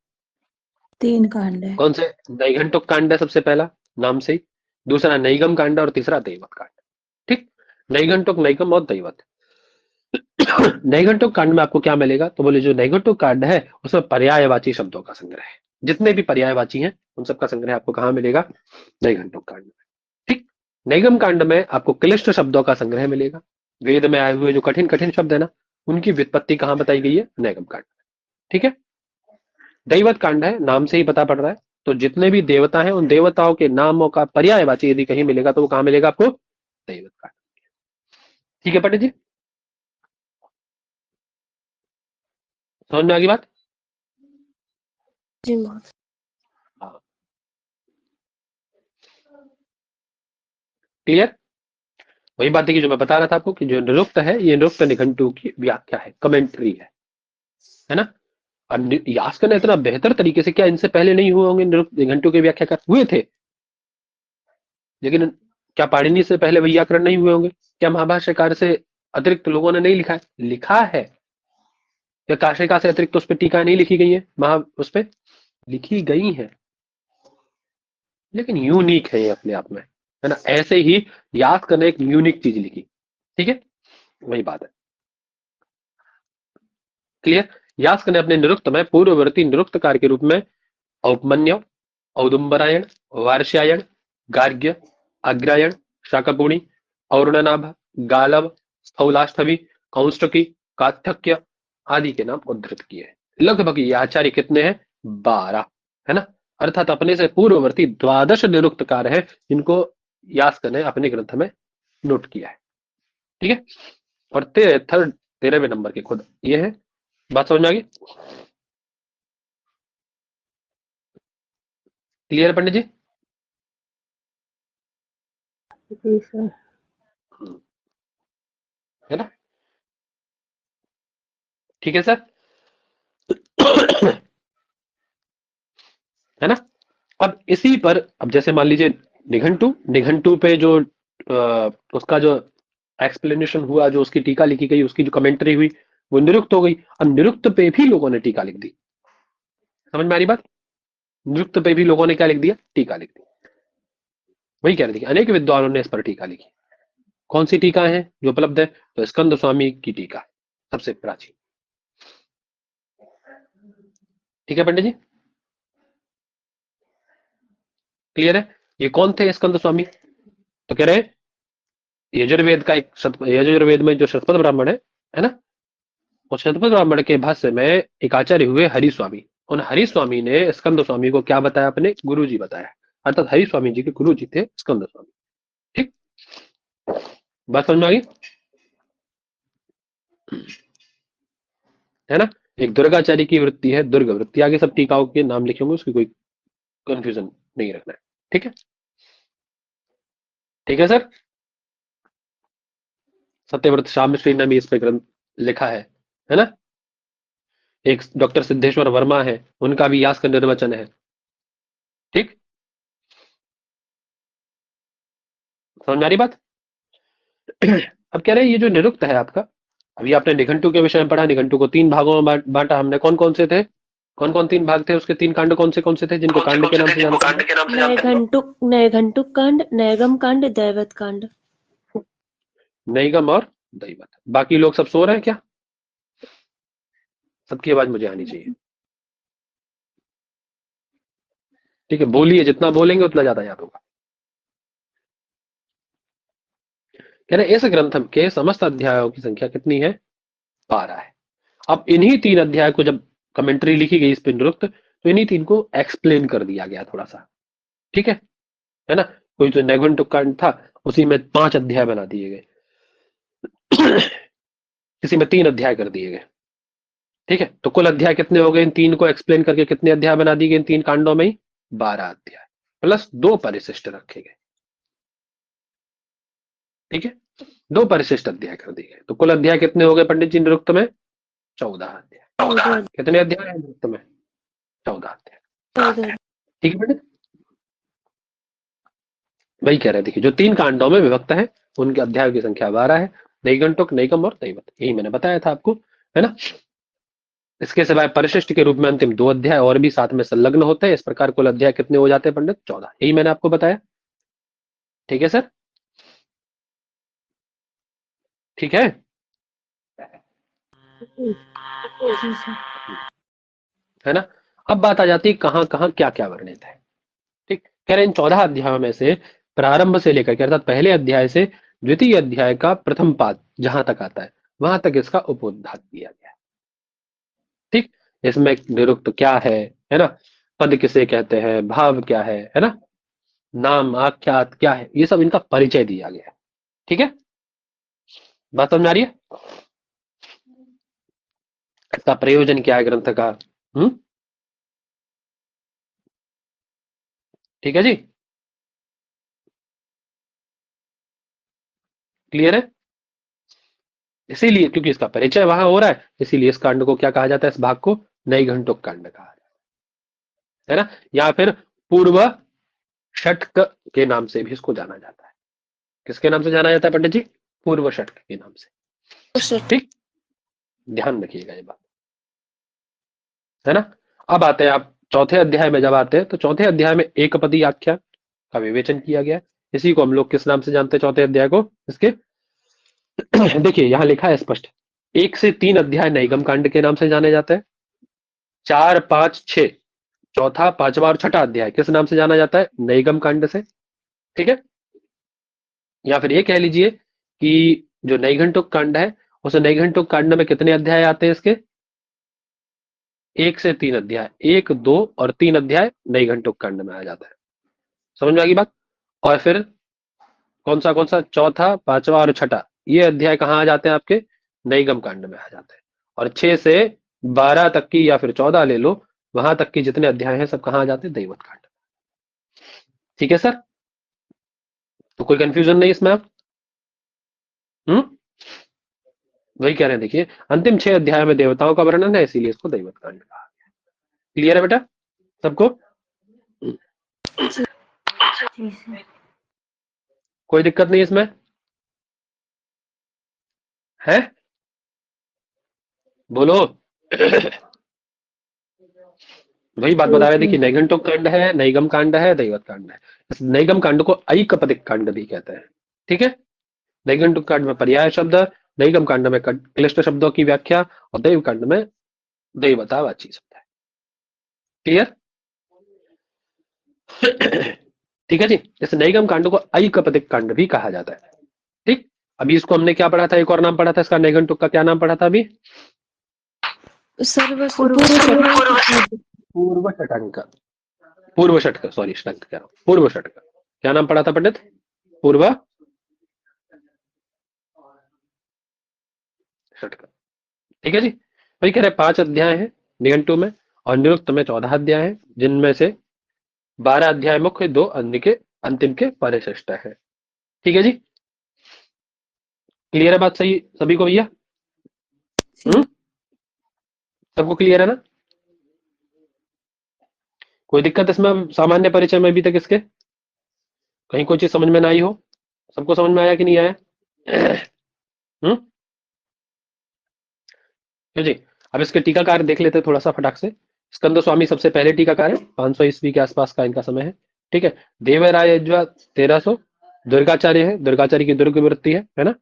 3 कांड है। कौन से? नैघंटुक कांड है सबसे पहला, नाम से ही। दूसरा नैगम कांड और तीसरा दैवत कांड, ठीक? नैघंटुक, नैगम और दैवत। नैघंटुक कांड में आपको क्या मिलेगा? तो बोले जो नैघंटुक कांड है उसमें पर्यायवाची शब्दों का संग्रह है, जितने भी पर्यायवाची हैं उन सबका संग्रह आपको कहां मिलेगा? नैघंटुक कांड में, ठीक? नैगम कांड में आपको क्लिष्ट शब्दों का संग्रह मिलेगा, वेद में आए हुए जो कठिन कठिन शब्द है ना, उनकी व्युत्पत्ति कहां बताई गई है? नैगम कांड, ठीक है? दैवत कांड है, नाम से ही पता पड़ रहा है, तो जितने भी देवता हैं उन देवताओं के नामों का पर्यायवाची यदि कहीं मिलेगा तो वो कहां मिलेगा आपको? दैवत कांड, ठीक है पंडित जी? समझ में आ गई बात? जी क्लियर? वही बात देखिए जो मैं बता रहा था आपको कि जो निरुक्त है ये निरुक्त निघंटु की व्याख्या है, कमेंट्री है ना? अब यास्क ने इतना बेहतर तरीके से, क्या इनसे पहले नहीं हुए होंगे निरुक्त निघंटु की व्याख्या कर? हुए थे, लेकिन क्या पाणिनि से पहले वैयाकरण नहीं हुए होंगे? क्या महाभाष्यकार से अतिरिक्त लोगों ने नहीं लिखा है? लिखा है। क्या काशिका से अतिरिक्त उस पर टीका नहीं लिखी गई है? उस पर लिखी गई है, लेकिन यूनिक है ये अपने आप में, है ना। ऐसे ही याद करने एक यूनिक चीज लिखी, ठीक है, वही बात है। क्लियर? याद करने अपने निरुक्त में पूर्ववर्ती निरुक्तकार के रूप में औपमन्य, औदुंबरायण, वार्ष्यायण, गार्ग्य, अग्रायण, शाकपुणी, औरणनाभ, गालव, स्थौलाष्ठवी, कौष्टकी, काथ्यक्य आदि के नाम उद्धृत किए हैं। लगभग ये आचार्य कितने हैं? 12, है ना। अर्थात अपने से पूर्ववर्ती 12 निरुक्तकार है जिनको यास्क ने अपने ग्रंथ में नोट किया है, ठीक है। और 13वें नंबर के खुद ये है। बात समझ में आ गई? क्लियर है पंडित जी? जी सर। है ना, ठीक है सर। है ना। अब इसी पर, अब जैसे मान लीजिए निघंटू पे जो उसका जो एक्सप्लेनेशन हुआ, जो उसकी टीका लिखी गई, उसकी जो कमेंट्री हुई, वो निरुक्त हो गई। अब निरुक्त पे भी लोगों ने टीका लिख दी। समझ में आ रही बात? निरुक्त पे भी लोगों ने क्या लिख दिया? टीका लिख दी। वही कह रहे थे, अनेक विद्वानों ने इस पर टीका लिखी। कौन सी टीका है जो उपलब्ध है? तो स्कंद स्वामी की टीका सबसे प्राचीन, ठीक है पंडित जी? क्लियर है? ये कौन थे स्कंद स्वामी? तो कह रहे हैं यजुर्वेद का यजुर्वेद में जो शतपथ ब्राह्मण है ना, उस शतपथ ब्राह्मण के भाष्य में एक आचार्य हुए हरि स्वामी। उन हरि स्वामी ने स्कंद स्वामी को क्या बताया? अपने गुरु जी बताया, अर्थात हरि स्वामी जी के गुरु जी थे स्कंद स्वामी। ठीक, बात समझ में आ गई? है ना। एक दुर्गाचार्य की वृत्ति है, दुर्ग वृत्ति। आगे सब टीकाओं के नाम लिखे होंगे, उसकी कोई कंफ्यूजन नहीं रखना है, ठीक है। ठीक है सर। सत्यव्रत शामश्री ने भी इस पे ग्रंथ लिखा है ना। एक डॉक्टर सिद्धेश्वर वर्मा है, उनका भी यास्क निर्वचन है, ठीक। समझ में आ रही बात? अब कह रहे हैं ये जो निरुक्त है आपका, अभी आपने निघंटु के विषय में पढ़ा, निघंटु को 3 भागों में बांटा हमने। कौन कौन से थे? कौन कौन 3 भाग थे उसके? 3 कांड कौन से थे जिनको कांड के नाम से जानते हैं? नैघंटुक कांड, नैगम कांड, दैवत कांड। नैगम और दैवत। बाकी लोग सब सो रहे हैं क्या? सबकी आवाज मुझे आनी चाहिए, ठीक है। बोलिए, जितना बोलेंगे उतना ज्यादा याद होगा। कह रहे इस ग्रंथ के समस्त अध्यायों की संख्या कितनी है? 12 है। अब इन्हीं 3 अध्याय को जब कमेंट्री लिखी गई इस पे निरुक्त, तो इन्हीं 3 को एक्सप्लेन कर दिया गया थोड़ा सा, ठीक है ना। कोई तो नैघंटुक कांड था, उसी में 5 अध्याय बना दिए गए, किसी में 3 अध्याय कर दिए गए, ठीक है। तो कुल अध्याय कितने हो गए? इन 3 को एक्सप्लेन करके कितने अध्याय बना दिए गए इन 3 कांडों में ही? 12 अध्याय प्लस 2 परिशिष्ट रखे गए, ठीक है। 2 परिशिष्ट अध्याय कर दिए गए। तो कुल अध्याय कितने हो गए पंडित जी निरुक्त में? 14 अध्याय। कितने अध्याय है निरुक्त में? 14 अध्याय, ठीक है पंडित। वही कह रहे थे कि जो 3 कांडों में विभक्त है उनके अध्यायों की संख्या 12 है। नैघंटुक, नैगम और दैवत, यही मैंने बताया था आपको, है ना। इसके सिवाय परिशिष्ट के रूप में अंतिम 2 अध्याय और भी साथ में संलग्न होते हैं। इस प्रकार कुल अध्याय कितने हो जाते हैं पंडित? 14। यही मैंने आपको बताया, ठीक है सर, ठीक है। है ना। अब बात आ जाती है कहां कहां क्या क्या वर्णित है, ठीक। कह रहे हैं इन 14 अध्यायों में से प्रारंभ से लेकर के, अर्थात पहले अध्याय से द्वितीय अध्याय का प्रथम पाद जहां तक आता है वहां तक इसका उपोद्घात किया गया है, ठीक। इसमें निरुक्त क्या है ना, पद किसे कहते हैं, भाव क्या है ना, नाम आख्यात क्या है, ये सब इनका परिचय दिया गया है, ठीक है। बात समझ आ रही है? इसका प्रयोजन क्या है ग्रंथ का? ठीक है जी, क्लियर है? इसीलिए क्योंकि इसका परिचय वहां हो रहा है, इसीलिए इस कांड को क्या कहा जाता है? इस भाग को नैघंटुक कांड कहा जाता है ना, या फिर पूर्व षटक के नाम से भी इसको जाना जाता है, किसके नाम से जाना जाता है पंडित जी? पूर्व षटक के नाम से। ठीक, ध्यान रखिएगा ये बात, है ना। अब आते हैं आप चौथे अध्याय में, जब आते हैं तो चौथे अध्याय में एकपदी आख्या का विवेचन किया गया है। इसी को हम लोग किस नाम से जानते हैं चौथे अध्याय को? इसके देखिए यहां लिखा है स्पष्ट, 1 से 3 अध्याय नैगम कांड के नाम से जाने जाते हैं। 4, 5, 6 चौथा, पांचवा और छठा अध्याय किस नाम से जाना जाता है? नैगम कांड से। ठीक है, या फिर ये कह लीजिए कि जो नैघंटुक कांड है, उस नैघंटुक कांड में कितने अध्याय आते हैं इसके? 1 से 3 अध्याय, 1, 2 और 3 अध्याय नैघंटुक कांड में आ जाता है। समझ में आ गई बात? और फिर कौन सा चौथा, पांचवा और छठा, ये अध्याय कहाँ आ जाते हैं आपके? नैगम कांड में आ जाते हैं। और 6 से 12 तक की या फिर 14 ले लो, वहां तक की जितने अध्याय हैं सब कहाँ आ जाते हैं? दैवत कांड। ठीक है सर, तो कोई कंफ्यूजन नहीं इसमें आप? वही कह रहे हैं, देखिए अंतिम 6 अध्याय में देवताओं का वर्णन है, इसीलिए इसको दैवत कांड कहा गया। क्लियर है बेटा सबको? कोई दिक्कत नहीं इसमें है? बोलो। वही बात बता रहे थे कि नैघंटुक कांड है, नैगम कांड है, दैवत कांड है। इस नैगम कांड को ऐकपदिक कांड भी कहते हैं। ठीक है, नैघंटुक कांड में पर्याय शब्द, नैगम कांड में क्लिष्ट शब्दों की व्याख्या और दैव कांड में दैवतावाची शब्द है। क्लियर? ठीक है जी, इस नैगम कांड को ऐकपदिक कांड भी कहा जाता है। ठीक, अभी इसको हमने क्या पढ़ा था? एक और नाम पढ़ा था इसका, नैघंटुक का क्या नाम पढ़ा था अभी? पूर्व षटक, पूर्व षटक, सॉरी षटक कह रहा हूं, पूर्व षटक। क्या नाम पढ़ा था पंडित? पूर्व षटक। ठीक है जी, वही कह रहे 5 अध्याय हैं निघंटु में, और निरुक्त में 14 अध्याय हैं, जिनमें से 12 अध्याय मुख्य, 2 अन्य के अंतिम के परिशिष्ट है। ठीक है जी, क्लियर है बात? सही सभी को भैया? सबको क्लियर है ना? कोई दिक्कत इसमें? सामान्य परिचय में अभी तक इसके कहीं कोई चीज समझ में ना आई हो? सबको समझ में आया कि नहीं आया? जी, अब इसके टीकाकार देख लेते हैं थोड़ा सा फटाक से। स्कंद स्वामी सबसे पहले टीकाकार है, 500 ईस्वी के आसपास का इनका समय है। ठीक है, देवराय 1300, दुर्गाचार्य है, दुर्गाचार्य की दुर्ग वृत्ति है ना,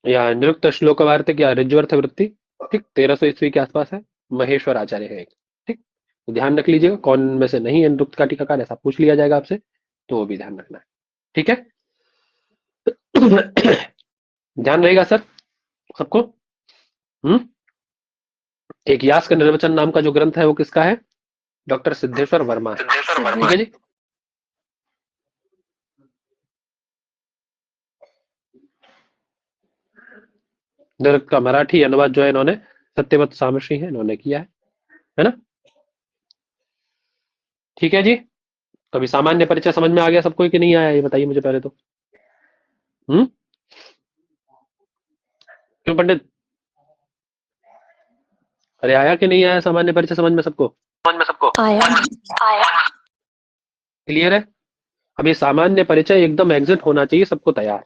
या निरुक्त श्लोक वार्तिक या ऋज्वर्थ वृत्ति। ठीक, 1300 ईस्वी के आसपास है। महेश्वर आचार्य है एक। ठीक, तो ध्यान रख लीजिएगा, कौन में से नहीं है निरुक्त का टीकाकार, ऐसा पूछ लिया जाएगा आपसे, तो वो भी ध्यान रखना है। ठीक है, ध्यान रहेगा सर सबको? एक यास्क निर्वचन नाम का जो ग्रंथ है वो किसका है? डॉक्टर सिद्धेश्वर वर्मा। ठीक है जी, निरुक्त का मराठी अनुवाद जो है इन्होंने सत्यवत सामश्री है, इन्होंने किया है ना। ठीक है जी, तो अभी सामान्य परिचय समझ में आ गया सबको कि नहीं आया, ये बताइए मुझे पहले तो। क्यों पंडित? अरे आया कि नहीं आया सामान्य परिचय समझ में सबको? आया। क्लियर है? अभी सामान्य परिचय एकदम एग्जिट होना चाहिए सबको तैयार।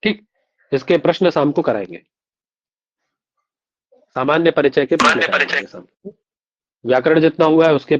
ठीक, इसके प्रश्न शाम को कराएंगे, सामान्य परिचय के प्रश्न कराएंगे सब। व्याकरण जितना हुआ है उसके